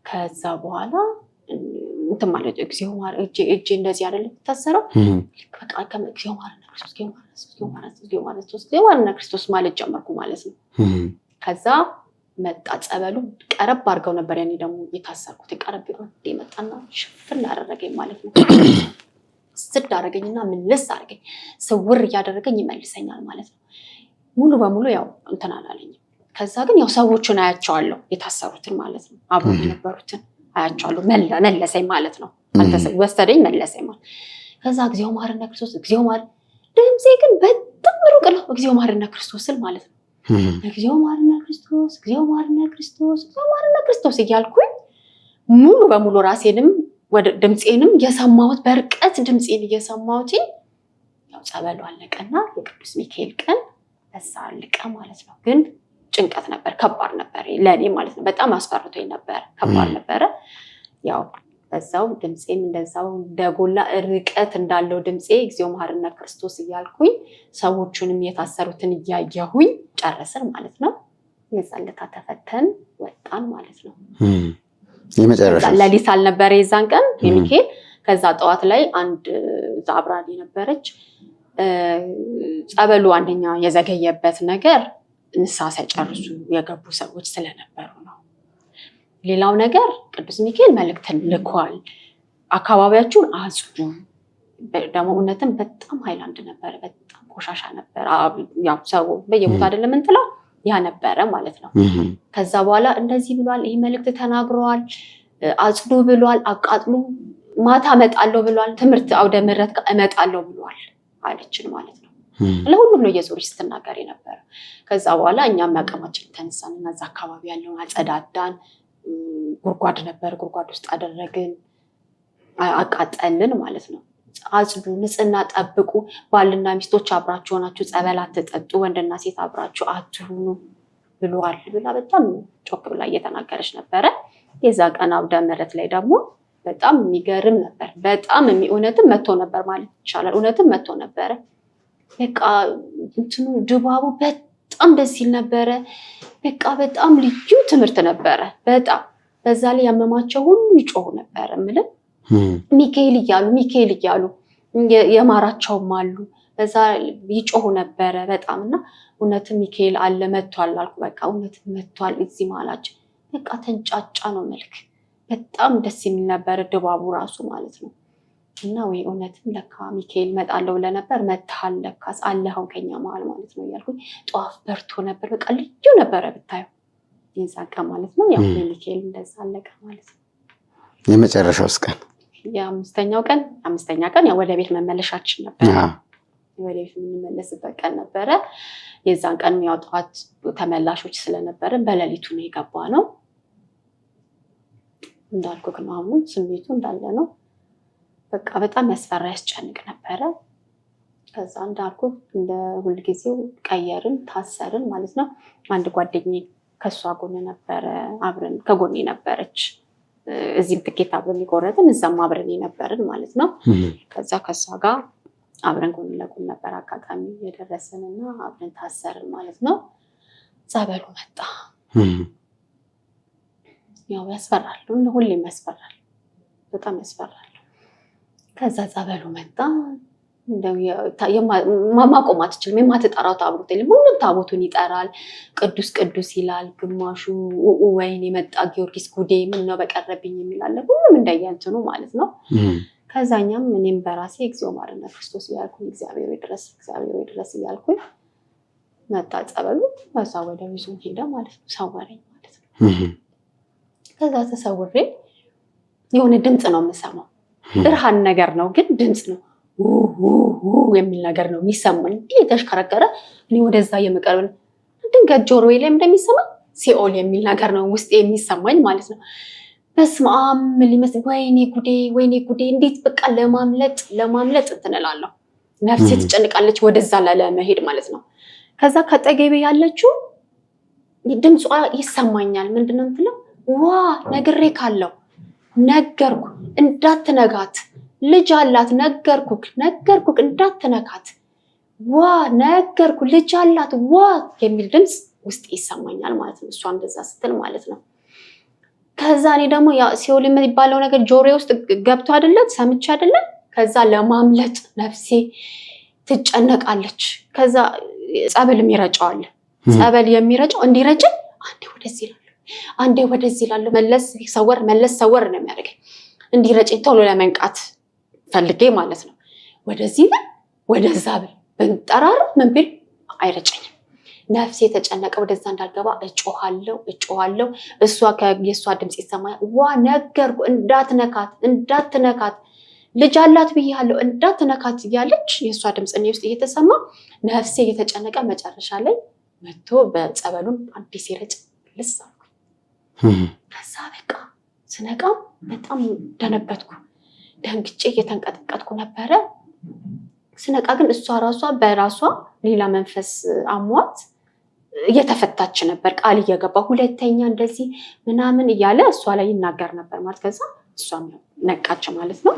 ከዛ በኋላ እንትን ማለት እግዚኦ ማረን፣ እጄ እንደዚህ አይደለም ታሰረው። በቃ እግዚኦ ማረን ክርስቶስ፣ እግዚኦ ማረን ክርስቶስ ማለት ጀመርኩ ማለት ነው። ከዛ መጣ ጸበሉ። ቀረብ አድርገው ነበር ያኔ ደግሞ የታሰርኩት። ቀረብ ይወጥ መጣና ሽፍን አደረገኝ ማለት ነው። ስድ አደረገኝና ምልስ አደረገኝ፣ ስውር እያደረገኝ ይመልሰኛል ማለት ነው። ሙሉ በሙሉ ያው እንትን አላለኝም። ከዛ ግን ያው ሰዎቹን አያቸዋለሁ፣ የታሰሩትን ማለት ነው፣ አብሮ የነበሩትን አያቸዋለሁ። መለሰኝ ማለት ነው። ወሰደኝ መለሰኝ ማለት። ከዛ እግዚኦ ማረነ ክርስቶስ፣ እግዚኦ ማረነ፣ ድምፄ ግን በጣም ሩቅ ነው። እግዚኦ ማረነ ክርስቶስ ስል ማለት ነው። እግዚኦ ማረነ ክርስቶስ፣ እግዚኦ ማረነ ክርስቶስ፣ እግዚኦ ማረነ ክርስቶስ እያልኩኝ ሙሉ በሙሉ ራሴንም ወደ ድምፄንም እየሰማሁት በርቀት ድምፄን እየሰማሁት ያው ጸበሉ አለቀና የቅዱስ ሚካኤል ቀን በዛ አለቀ ማለት ነው። ግን ጭንቀት ነበር፣ ከባድ ነበር ለእኔ ማለት ነው። በጣም አስፈርቶኝ ነበር፣ ከባድ ነበረ። ያው በዛው ድምፄም እንደዛው እንደጎላ ርቀት እንዳለው ድምፄ እግዚኦ መሐረነ ክርስቶስ እያልኩኝ ሰዎቹንም የታሰሩትን እያየሁኝ ጨረስን ማለት ነው። የጸለታ ተፈተን ወጣን ማለት ነው። የመጨረሻ ለሊት አልነበረ የዛን ቀን የሚካኤል። ከዛ ጠዋት ላይ አንድ ዛብራን የነበረች ጸበሉ አንደኛ የዘገየበት ነገር ንስሐ ሳይጨርሱ የገቡ ሰዎች ስለነበሩ ነው። ሌላው ነገር ቅዱስ ሚካኤል መልእክትን ልኳል፣ አካባቢያችሁን አጽዱ። ደግሞ እውነትም በጣም ሃይላንድ ነበረ፣ በጣም ቆሻሻ ነበረ። ያው ሰው በየቦታ አይደለም እንጥለው ያ ነበረ ማለት ነው። ከዛ በኋላ እንደዚህ ብሏል፣ ይህ መልእክት ተናግረዋል፣ አጽዱ ብሏል፣ አቃጥሉ፣ ማታ እመጣለሁ ብሏል፣ ትምህርት አውደ ምሕረት እመጣለሁ ብሏል አለችን ማለት ነው። ለሁሉም ነው እየዞረች ስትናገር የነበረ። ከዛ በኋላ እኛም አቅማችን ተነሳን እና እዛ አካባቢ ያለውን አጸዳዳን። ጉድጓድ ነበር፣ ጉድጓድ ውስጥ አደረግን፣ አቃጠልን ማለት ነው። አጽዱ፣ ንጽህና ጠብቁ፣ ባልና ሚስቶች አብራችሁ ሆናችሁ ጸበል አትጠጡ፣ ወንድና ሴት አብራችሁ አትሁኑ ብሏል ብላ በጣም ጮክ ብላ እየተናገረች ነበረ። የዛ ቀን አውደ ምሕረት ላይ ደግሞ በጣም የሚገርም ነበር። በጣም እውነትም መጥቶ ነበር ማለት ይቻላል። እውነትም መጥቶ ነበረ። በቃ እንትኑ ድባቡ በጣም ደስ ይል ነበረ። በቃ በጣም ልዩ ትምህርት ነበረ። በጣም በዛ ላይ ያመማቸው ሁሉ ይጮሁ ነበረ። ምንም ሚካኤል እያሉ የማራቸውም አሉ። በዛ ይጮሁ ነበረ በጣም እና እውነትም ሚካኤል አለ መጥቷል አልኩ። በቃ እውነትም መጥቷል እዚህ ማላቸው። በቃ ተንጫጫ ነው መልክ። በጣም ደስ የሚል ነበረ ድባቡ ራሱ ማለት ነው። እና ወይ እውነትም ለካ ሚካኤል መጣለው ለነበር መጥቷል ለካስ አለኸው ከኛ መሀል ማለት ነው እያልኩኝ ጧፍ በርቶ ነበር። በቃ ልዩ ነበረ ብታየው ይዛቀ ማለት ነው። ያው ሚካኤል እንደዛ አለቀ ማለት ነው። የመጨረሻው ቀን የአምስተኛ ቀን ያው ወደ ቤት መመለሻችን ነበር። ወደ ቤት የምንመለስበት ቀን ነበረ። የዛን ቀን የሚያወጣት ተመላሾች ስለነበረን በሌሊቱ ነው የገባ ነው። እንዳልኩህ ነው አሁን ስሜቱ እንዳለ ነው። በቃ በጣም ያስፈራ ያስጨንቅ ነበረ። ከዛ እንዳልኩህ እንደ ሁልጊዜው ቀየርን ታሰርን ማለት ነው። አንድ ጓደኛዬ ከሷ ጎን ነበረ፣ አብረን ከጎኔ ነበረች። እዚህም ትኬት አብረን ይቆረጥን እዛም አብረን ነበርን ማለት ነው። ከዛ ከሷ ጋር አብረን ጎን ለጎን ነበር አጋጣሚ የደረሰንና አብረን ታሰርን ማለት ነው። ጸበሉ መጣ። ያው ያስፈራል፣ ሁሌም ያስፈራል፣ በጣም ያስፈራል። ከዛ ጸበሉ መጣ። ማቆም አትችልም። የማትጠራው ታቦት የለም። ሁሉም ታቦቱን ይጠራል። ቅዱስ ቅዱስ ይላል። ግማሹ ወይኔ የመጣ ጊዮርጊስ ጉዴ ምን ነው በቀረብኝ የሚላለ ሁሉም እንደየእንትኑ ማለት ነው። ከዛኛም እኔም በራሴ እግዚኦ ማረነ ክርስቶስ እያልኩኝ እግዚአብሔር ይድረስ እያልኩኝ መጣ ጸበሉ። ከዛ ወደ ይዞኝ ሄደ ማለት ነው። ሰወረኝ ማለት ነው። ከዛ ተሰውሬ የሆነ ድምፅ ነው የምሰማው። ብርሃን ነገር ነው ግን ድምፅ ነው የሚል ነገር ነው የሚሰማኝ። የተሽከረከረ እኔ ወደዛ የምቀርብ ድንገት ጆሮዬ ላይ እንደሚሰማኝ ሲኦል የሚል ነገር ነው ውስጤ የሚሰማኝ ማለት ነው። በስመ አብ ሊመስል ወይኔ ጉዴ እንዴት በቃ ለማምለጥ እንትን እላለሁ። ነፍሴ ትጨንቃለች ወደዛ ለመሄድ ማለት ነው። ከዛ ከጠገቤ ያለችው ድምጿ ይሰማኛል። ምንድነው የምትለው? ዋ ነግሬ ካለው ነገርኩ እንዳትነጋት ልጅ አላት ነገርኩክ እንዳትነካት ዋ ነገርኩ ልጅ አላት ዋ የሚል ድምፅ ውስጥ ይሰማኛል ማለት ነው። እሷ እንደዛ ስትል ማለት ነው። ከዛ እኔ ደግሞ ያ ሲኦል የሚባለው ነገር ጆሮዬ ውስጥ ገብቶ አይደለም ሰምቼ አይደለም። ከዛ ለማምለጥ ነፍሴ ትጨነቃለች። ከዛ ጸበል የሚረጫው ጸበል የሚረጫው እንዲረጭ አንዴ ወደዚህ ይላል መለስ ሰወር ነው የሚያደርገኝ። እንዲረጭኝ ቶሎ ለመንቃት ፈልጌ ማለት ነው። ወደዚህ ወደዛ ብንጠራር ምን ቢል አይረጨኝም። ነፍሴ የተጨነቀ ወደዛ እንዳልገባ እጮሃለሁ። የእሷ ድምፅ ይሰማኛል። ዋ ነገርኩ እንዳትነካት ልጅ አላት ብያለሁ እንዳትነካት እያለች የእሷ ድምፅ እኔ ውስጥ እየተሰማ ነፍሴ እየተጨነቀ መጨረሻ ላይ መጥቶ በጸበሉን አዲስ ይረጭ ልስ አልኩኝ። ከዛ በቃ ስነቃም በጣም ደነበትኩ። ደንግጬ እየተንቀጠቀጥኩ ነበረ። ስነቃ ግን እሷ ራሷ በራሷ ሌላ መንፈስ አሟት እየተፈታች ነበር። ቃል እየገባ ሁለተኛ እንደዚህ ምናምን እያለ እሷ ላይ ይናገር ነበር ማለት። ከዛ እሷም ነቃች ማለት ነው።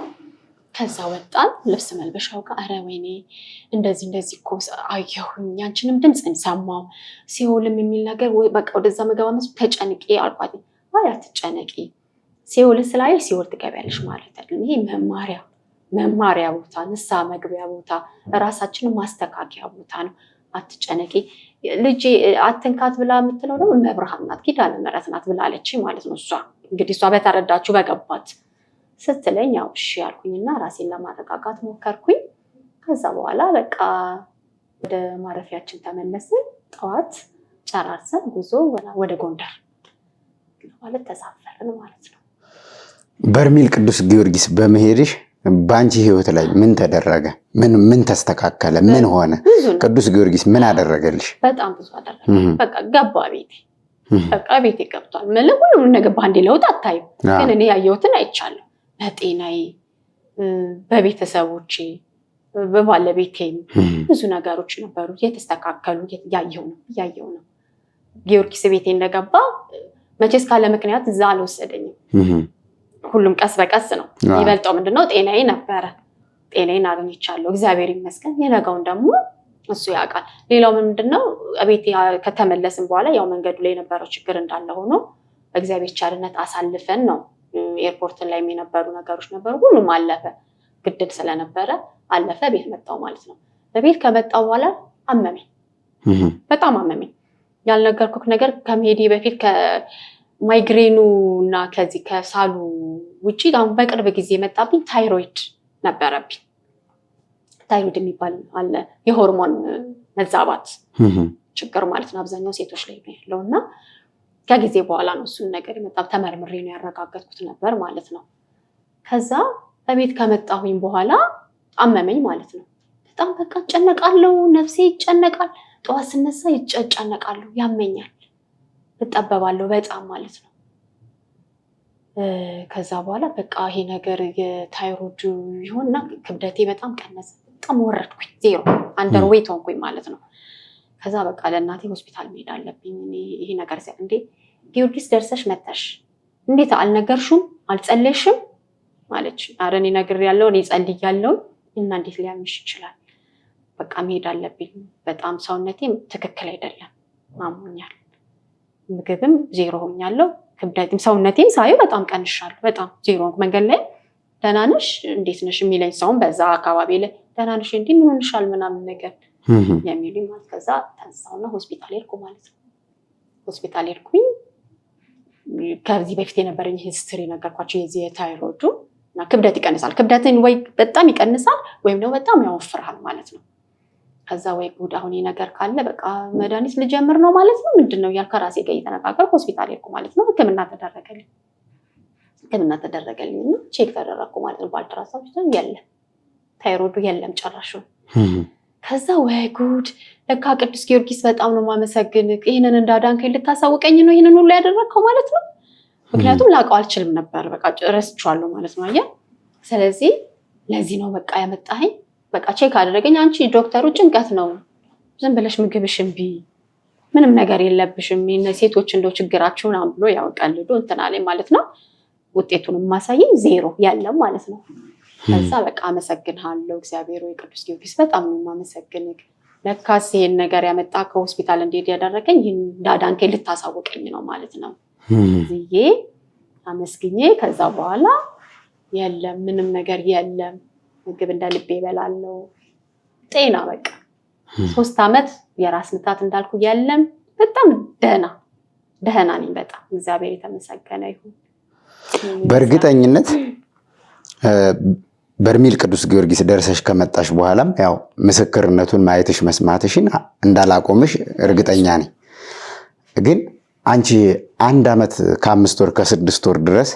ከዛ ወጣን ልብስ መልበሻው ጋር ኧረ ወይኔ እንደዚህ እኮ አየሁኝ ያንቺንም ድምፅ ሰማሁ ሲኦልም የሚል ነገር በቃ ወደዛ መገባ መስሎ ተጨንቄ አልኳት። አይ አትጨነቂ ሲኦል ስላየ ሲኦል ትገቢያለሽ ማለት አይደለም። ይሄ መማሪያ ቦታ፣ ንስሐ መግቢያ ቦታ፣ ራሳችንን ማስተካከያ ቦታ ነው። አትጨነቂ ልጄ አትንካት ብላ የምትለው ደግሞ መብርሃን ናት ኪዳነ ምሕረት ናት ብላለች ማለት ነው። እሷ እንግዲህ እሷ በተረዳችሁ በገባት ስትለኝ ያው እሺ ያልኩኝና ራሴን ለማረጋጋት ሞከርኩኝ። ከዛ በኋላ በቃ ወደ ማረፊያችን ተመለስን። ጠዋት ጨራርሰን ጉዞ ወደ ጎንደር ማለት ተሳፈርን ማለት ነው። በርሜል ቅዱስ ጊዮርጊስ በመሄድሽ በአንቺ ህይወት ላይ ምን ተደረገ? ምን ተስተካከለ? ምን ሆነ? ቅዱስ ጊዮርጊስ ምን አደረገልሽ? በጣም ብዙ አደረገ። በቃ ገባ ቤቴ። በቃ ቤቴ ገብቷል። ሁሉም ነገር በአንዴ ለውጥ አታይም፣ ግን እኔ ያየሁትን አይቻለሁ። በጤናዬ በቤተሰቦቼ በባለቤቴም ብዙ ነገሮች ነበሩ የተስተካከሉ ያየው ነው ጊዮርጊስ ቤቴ እንደገባ መቼስ ካለ ምክንያት እዛ አልወሰደኝም ሁሉም ቀስ በቀስ ነው ይበልጣው ምንድነው ጤናዬ ነበረ ጤናዬን አግኝቻለሁ እግዚአብሔር ይመስገን የነገውን ደግሞ እሱ ያውቃል ሌላው ምንድነው ቤቴ ከተመለስን በኋላ ያው መንገዱ ላይ የነበረው ችግር እንዳለ ሆኖ በእግዚአብሔር ቸርነት አሳልፈን ነው ኤርፖርት ላይ የነበሩ ነገሮች ነበሩ ሁሉም አለፈ ግድል ስለነበረ አለፈ ቤት መጣው ማለት ነው በቤት ከመጣው በኋላ አመመኝ በጣም አመመኝ ያልነገርኩክ ነገር ከመሄዴ በፊት ከማይግሬኑ እና ከዚህ ከሳሉ ውጪ አሁን በቅርብ ጊዜ መጣብኝ ታይሮይድ ነበረብኝ ታይሮይድ የሚባል አለ የሆርሞን መዛባት ችግር ማለት ነው አብዛኛው ሴቶች ላይ ነው ያለውና ከጊዜ በኋላ ነው እሱን ነገር የመጣው ተመርምሬ ነው ያረጋገጥኩት ነበር ማለት ነው ከዛ በቤት ከመጣሁኝ በኋላ አመመኝ ማለት ነው በጣም በቃ ጨነቃለሁ ነፍሴ ይጨነቃል ጠዋት ስነሳ ይጨነቃለሁ ያመኛል እጠበባለሁ በጣም ማለት ነው ከዛ በኋላ በቃ ይሄ ነገር የታይሮይድ ይሆንና ክብደቴ በጣም ቀነሰ በጣም ወረድኩኝ ዜሮ አንደር ዌይት ሆንኩኝ ማለት ነው ከዛ በቃ ለእናቴ ሆስፒታል መሄድ አለብኝ ይሄ ነገር እንዴ ጊዮርጊስ ደርሰሽ መተሽ እንዴት አልነገርሽም አልጸለይሽም ማለች አረኔ ነገር ያለው እኔ ጸልያለሁ እና እንዴት ሊያምሽ ይችላል በቃ መሄድ አለብኝ በጣም ሰውነቴም ትክክል አይደለም ማሞኛል ምግብም ዜሮ ሆኛለሁ ክብደቴም ሰውነቴም ሳይው በጣም ቀንሻለሁ በጣም ዜሮ መንገድ ላይ ደህና ነሽ እንዴት ነሽ የሚለኝ ሰውን በዛ አካባቢ ላይ ደህና ነሽ እንዴ ምን ሆነሻል ምናምን ነገር የሚሉኝ ማለት ከዛ ተንሳውና ሆስፒታል ሄድኩ ማለት ነው ሆስፒታል ሄድኩኝ ከዚህ በፊት የነበረኝ ሂስትሪ ነገርኳቸው የዚህ የታይሮይዱ እና ክብደት ይቀንሳል ክብደትን ወይ በጣም ይቀንሳል ወይም ደግሞ በጣም ያወፍራል ማለት ነው ከዛ ወይ ጉድ አሁን ነገር ካለ በቃ መድኃኒት ልጀምር ነው ማለት ነው ምንድነው ያልከ ራሴ ጋር እየተነጋገርኩ ሆስፒታል ሄድኩ ማለት ነው ህክምና ተደረገልኝ ቼክ ተደረኩ ማለት ነው ባልትራሳውንድ የለም ታይሮይዱ የለም ጨራሹ ከዛ ወይ ጉድ ለካ ቅዱስ ጊዮርጊስ በጣም ነው ማመሰግን ይሄንን እንዳዳንከኝ ልታሳውቀኝ ነው ይሄንን ሁሉ ያደረከው ማለት ነው ምክንያቱም ላቀው አልችልም ነበር በቃ ረስቻለሁ ማለት ነው አያ ስለዚህ ለዚህ ነው በቃ ያመጣኸኝ በቃ ቼክ አደረገኝ አንቺ ዶክተሩ ጭንቀት ነው ዝም ብለሽ ምግብሽን ቢ ምንም ነገር የለብሽም ሴቶች እንደው ችግራቸውን ብሎ ያወቀልዶ እንትና ላይ ማለት ነው ውጤቱንም ማሳየኝ ዜሮ ያለም ማለት ነው ከዛ በቃ አመሰግንሃለሁ እግዚአብሔር ወይ ቅዱስ ጊዮርጊስ በጣም ነው ማመሰግንክ ለካስ ይሄን ነገር ያመጣ ከሆስፒታል እንዴት ያደረገኝ ይሄን ዳዳንከኝ ልታሳውቀኝ ነው ማለት ነው ዝዬ አመስግኜ ከዛ በኋላ የለም ምንም ነገር የለም ምግብ እንደልቤ ይበላልው ጤና በቃ 3 አመት የራስ ምታት እንዳልኩ የለም በጣም ደህና ነኝ በጣም እግዚአብሔር የተመሰገነ ይሁን በእርግጠኝነት በርሜል ቅዱስ ጊዮርጊስ ደርሰሽ ከመጣሽ በኋላም ያው ምስክርነቱን ማየትሽ መስማትሽን እንዳላቆምሽ እርግጠኛ ነኝ ግን አንቺ 1 አመት ከ5 ወር ከ6 ወር ድረስ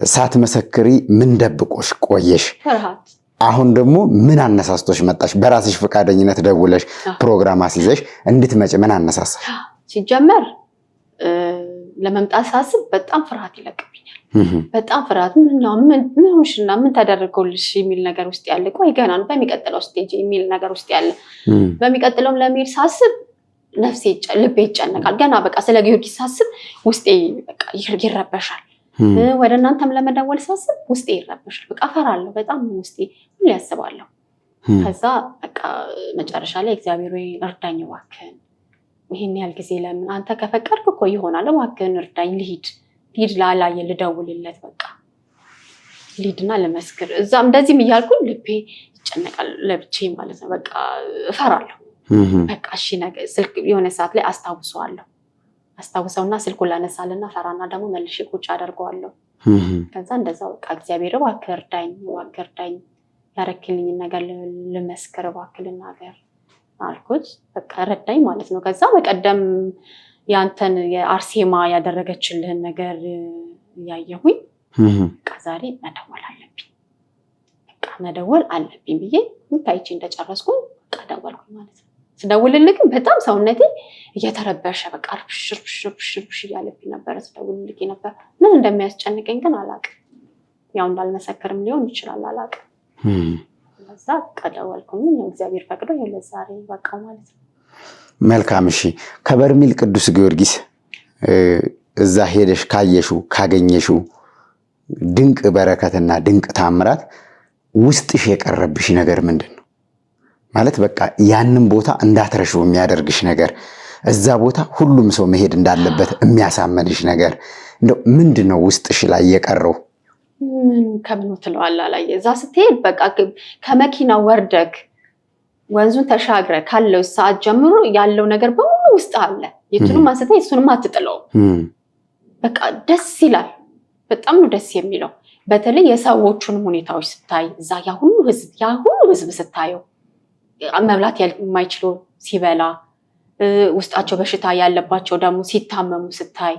ሳትመሰክሪ ምን ደብቆሽ ቆየሽ ፍርሃት አሁን ደግሞ ምን አነሳስቶሽ መጣሽ በራስሽ ፈቃደኝነት ደውለሽ ፕሮግራም አስይዘሽ እንድትመጪ ምን አነሳሳሽ ሲጀመር ለመምጣት ሳስብ በጣም ፍርሃት ይለቅብኛል በጣም ፍርሃት ምን ሆንሽና ምን ተደረገልሽ የሚል ነገር ውስጥ ያለ ቆይ ገና ነው በሚቀጥለው ስቴጅ የሚል ነገር ውስጥ ያለ በሚቀጥለውም ለሚል ሳስብ ነፍሴ ልቤ ይጨነቃል ገና በቃ ስለ ጊዮርጊስ ሳስብ ውስጤ በቃ ይረበሻል ወደ እናንተም ለመደወል ሳስብ ውስጤ ይረበሻል በቃ ፈራለሁ በጣም ውስጤ ሁሉ ያስባለሁ ከዛ በቃ መጨረሻ ላይ እግዚአብሔር ወይ እርዳኝ እባክህን ይሄን ያህል ጊዜ ለምን አንተ ከፈቀድክ እኮ ይሆናል እባክህን እርዳኝ ልሂድ ላላየ ልደውልለት በቃ ልሂድና ልመስክር እዛም እንደዚህም እያልኩኝ ልቤ ይጨነቃል ለብቻዬ ማለት ነው በቃ እፈራለሁ በቃ እሺ ነገ ስልክ የሆነ ሰዓት ላይ አስታውሰውና ስልኩን ላነሳልና ፈራና ደግሞ መልሼ ቁጭ አደርገዋለሁ ከዛ እንደዛው በቃ እግዚአብሔር እባክህ እርዳኝ ያረክልኝ ነገር ልመስክር እባክህ ልናገር አልኩት በቃ ረዳኝ ማለት ነው ከዛ በቀደም ያንተን የአርሴማ ያደረገችልህን ነገር ያየሁኝ በቃ ዛሬ መደወል አለብኝ ብዬ ታይቼ እንደጨረስኩ በቃ ደወልኩኝ ማለት ነው ስደውልልህ በጣም ሰውነቴ እየተረበሸ በቃ ሽርሽር እያለብኝ ነበር ስደውልልህ ነበር ምን እንደሚያስጨንቀኝ ግን አላውቅም ያው እንዳልመሰክርም ሊሆን ይችላል አላውቅም። ለዛ ቀደወልኩኝ እግዚአብሔር ፈቅዶ ለዛሬ በቃ ማለት ነው። መልካም እሺ። ከበርሜል ቅዱስ ጊዮርጊስ እዛ ሄደሽ ካየሽው ካገኘሽው ድንቅ በረከትና ድንቅ ታምራት ውስጥሽ የቀረብሽ ነገር ምንድነው? ማለት በቃ ያንን ቦታ እንዳትረሺው የሚያደርግሽ ነገር፣ እዛ ቦታ ሁሉም ሰው መሄድ እንዳለበት የሚያሳመንሽ ነገር እንደው ምንድነው ውስጥሽ ላይ የቀረው? ከምኑ ትለዋለህ ላይ እዛ ስትሄድ በቃ ከመኪና ወርደክ ወንዙን ተሻግረ ካለው ሰዓት ጀምሮ ያለው ነገር በሙሉ ውስጥ አለ። የቱንም አንስተህ እሱንም አትጥለው። በቃ ደስ ይላል። በጣም ነው ደስ የሚለው። በተለይ የሰዎቹን ሁኔታዎች ስታይ እዛ ያ ሁሉ ህዝብ ስታየው መብላት የማይችሉ ሲበላ፣ ውስጣቸው በሽታ ያለባቸው ደግሞ ሲታመሙ ስታይ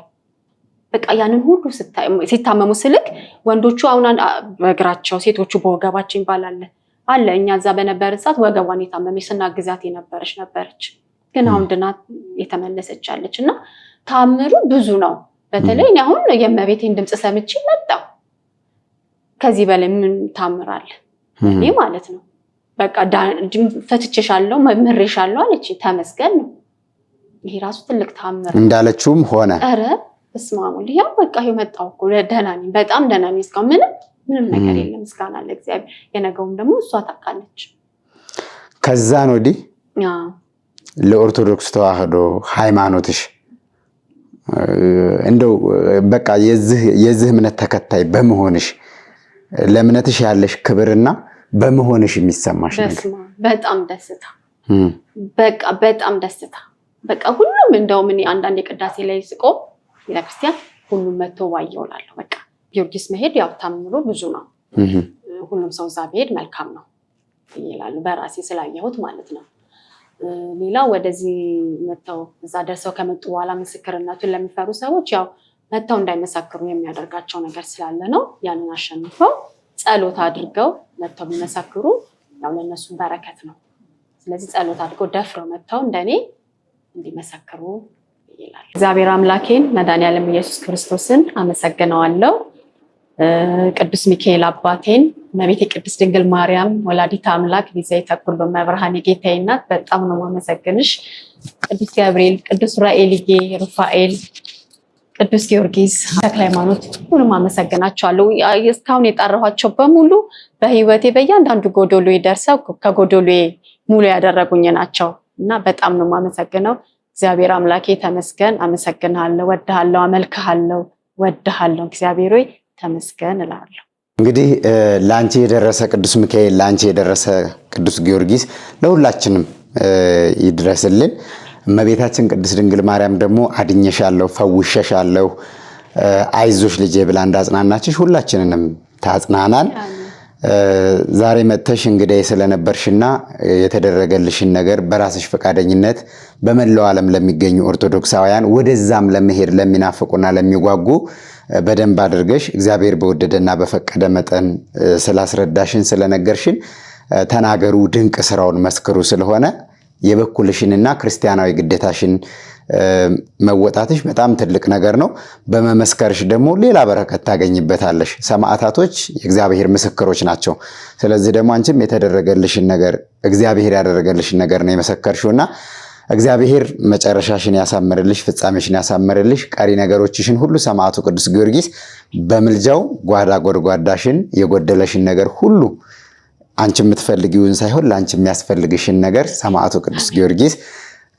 በቃ ያንን ሁሉ ስታይ ሲታመሙ ስልክ ወንዶቹ አሁን በእግራቸው ሴቶቹ በወገባቸው ይባላል አለ። እኛ እዛ በነበረ ሰዓት ወገቧን የታመመች ስናግዛት ነበረች። ግን አሁን ድና የተመለሰች አለች እና ታምሩ ብዙ ነው። በተለይ እኔ አሁን የእመቤቴን ድምጽ ሰምቼ መጣሁ። ከዚህ በላይ ምን ታምራል እኔ ማለት ነው። በቃ ፈትቼሻለሁ መምሬሻለሁ አለች። ተመስገን ነው። ይሄ ራሱ ትልቅ ታምር እንዳለችውም ሆነ። ኧረ እስማሙ ያው በቃ መጣሁ እኮ ደህና ነኝ፣ በጣም ደህና ነኝ። እስካሁን ምንም ነገር የለም። ምስጋና ለእግዚአብሔር። የነገውም ደግሞ እሷ ታውቃለች። ከዛን ወዲህ ለኦርቶዶክስ ተዋህዶ ሃይማኖትሽ እንደው በቃ የዚህ እምነት ተከታይ በመሆንሽ ለእምነትሽ ያለሽ ክብርና በመሆንሽ የሚሰማሽ ነገር? በጣም ደስታ፣ በቃ በጣም ደስታ። በቃ ሁሉም እንደው ምን አንዳንድ የቅዳሴ ላይ ስቆም ቤተክርስቲያን ሁሉም መጥቶ ዋየውላለሁ። በቃ ጊዮርጊስ መሄድ ያው ታምሮ ብዙ ነው። ሁሉም ሰው እዛ ቢሄድ መልካም ነው ይላሉ፣ በራሴ ስላየሁት ማለት ነው። ሌላ ወደዚህ መጥተው እዛ ደርሰው ከመጡ በኋላ ምስክርነቱን ለሚፈሩ ሰዎች ያው መጥተው እንዳይመሰክሩ የሚያደርጋቸው ነገር ስላለ ነው። ያንን አሸንፈው ጸሎት አድርገው መጥተው ቢመሰክሩ ያው ለነሱ በረከት ነው። ስለዚህ ጸሎት አድርገው ደፍረው መጥተው እንደኔ እንዲመሰክሩ ይላል። እግዚአብሔር አምላኬን መድኃኒዓለም ኢየሱስ ክርስቶስን አመሰግነዋለሁ። ቅዱስ ሚካኤል አባቴን፣ እመቤቴ ቅድስት ድንግል ማርያም ወላዲተ አምላክ ቤዛዊተ ኩሉ እመብርሃን የጌታዬ እናት በጣም ነው የማመሰግንሽ። ቅዱስ ገብርኤል፣ ቅዱስ ራኤልዬ፣ ሩፋኤል፣ ቅዱስ ጊዮርጊስ፣ ተክለ ሃይማኖት ሁሉም አመሰግናቸዋለሁ። እስካሁን የጠራኋቸው በሙሉ በህይወቴ በእያንዳንዱ ጎዶሎ ደርሰው ከጎዶሎ ሙሉ ያደረጉኝ ናቸው እና በጣም ነው የማመሰግነው። እግዚአብሔር አምላኬ ተመስገን። አመሰግናለሁ፣ ወድሃለሁ፣ አመልክሃለሁ፣ ወድሃለሁ። እግዚአብሔር ሆይ ተመስገን እላለሁ። እንግዲህ ላንቺ የደረሰ ቅዱስ ሚካኤል፣ ላንቺ የደረሰ ቅዱስ ጊዮርጊስ ለሁላችንም ይድረስልን። እመቤታችን ቅድስት ድንግል ማርያም ደግሞ አድኘሻለሁ፣ ፈውሸሻለሁ፣ አይዞሽ ልጄ ብላ እንዳጽናናችሽ ሁላችንንም ታጽናናን። ዛሬ መጥተሽ እንግዲህ ስለነበርሽና የተደረገልሽን ነገር በራስሽ ፈቃደኝነት በመላው ዓለም ለሚገኙ ኦርቶዶክሳውያን ወደዛም ለመሄድ ለሚናፍቁና ለሚጓጉ በደንብ አድርገሽ እግዚአብሔር በወደደና በፈቀደ መጠን ስላስረዳሽን ስለነገርሽን ተናገሩ፣ ድንቅ ስራውን መስክሩ ስለሆነ የበኩልሽንና ክርስቲያናዊ ግዴታሽን መወጣትሽ በጣም ትልቅ ነገር ነው። በመመስከርሽ ደግሞ ሌላ በረከት ታገኝበታለሽ። ሰማዕታቶች የእግዚአብሔር ምስክሮች ናቸው። ስለዚህ ደግሞ አንቺም የተደረገልሽን ነገር እግዚአብሔር ያደረገልሽን ነገር ነው የመሰከርሽውና እግዚአብሔር መጨረሻሽን ያሳምርልሽ፣ ፍጻሜሽን ያሳምርልሽ። ቀሪ ነገሮችሽን ሁሉ ሰማዕቱ ቅዱስ ጊዮርጊስ በምልጃው ጓዳ ጎድጓዳሽን የጎደለሽን ነገር ሁሉ አንቺ የምትፈልጊውን ሳይሆን ለአንቺ የሚያስፈልግሽን ነገር ሰማዕቱ ቅዱስ ጊዮርጊስ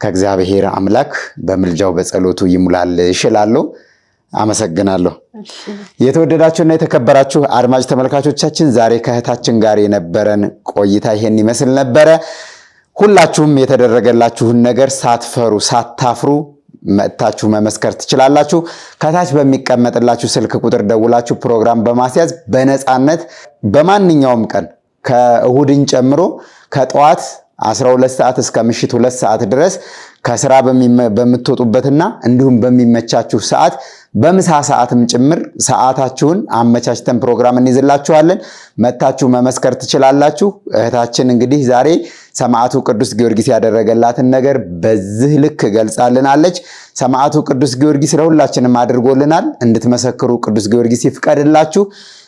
ከእግዚአብሔር አምላክ በምልጃው በጸሎቱ ይሙላልሽ እላለሁ። አመሰግናለሁ። የተወደዳችሁና የተከበራችሁ አድማጭ ተመልካቾቻችን ዛሬ ከእህታችን ጋር የነበረን ቆይታ ይሄን ይመስል ነበረ። ሁላችሁም የተደረገላችሁን ነገር ሳትፈሩ ሳታፍሩ መጥታችሁ መመስከር ትችላላችሁ። ከታች በሚቀመጥላችሁ ስልክ ቁጥር ደውላችሁ ፕሮግራም በማስያዝ በነፃነት በማንኛውም ቀን ከእሁድን ጨምሮ ከጠዋት 12 ሰዓት እስከ ምሽት 2 ሰዓት ድረስ ከስራ በምትወጡበትና እንዲሁም በሚመቻችሁ ሰዓት በምሳ ሰዓትም ጭምር ሰዓታችሁን አመቻችተን ፕሮግራም እንይዝላችኋለን። መታችሁ መመስከር ትችላላችሁ። እህታችን እንግዲህ ዛሬ ሰማዕቱ ቅዱስ ጊዮርጊስ ያደረገላትን ነገር በዚህ ልክ ገልጻልናለች። ሰማዕቱ ቅዱስ ጊዮርጊስ ለሁላችንም አድርጎልናል። እንድትመሰክሩ ቅዱስ ጊዮርጊስ ይፍቀድላችሁ።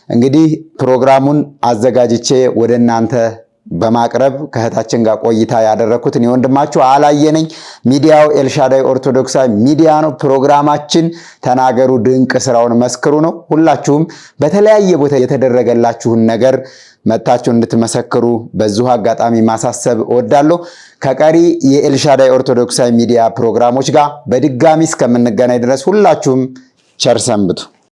እንግዲህ ፕሮግራሙን አዘጋጅቼ ወደ እናንተ በማቅረብ ከእህታችን ጋር ቆይታ ያደረኩት እኔ ወንድማችሁ አላየነኝ። ሚዲያው ኤልሻዳይ ኦርቶዶክሳዊ ሚዲያ ነው። ፕሮግራማችን ተናገሩ ድንቅ ስራውን መስክሩ ነው። ሁላችሁም በተለያየ ቦታ የተደረገላችሁን ነገር መታችሁ እንድትመሰክሩ በዚሁ አጋጣሚ ማሳሰብ እወዳለሁ። ከቀሪ የኤልሻዳይ ኦርቶዶክሳዊ ሚዲያ ፕሮግራሞች ጋር በድጋሚ እስከምንገናኝ ድረስ ሁላችሁም ቸር ሰንብቱ።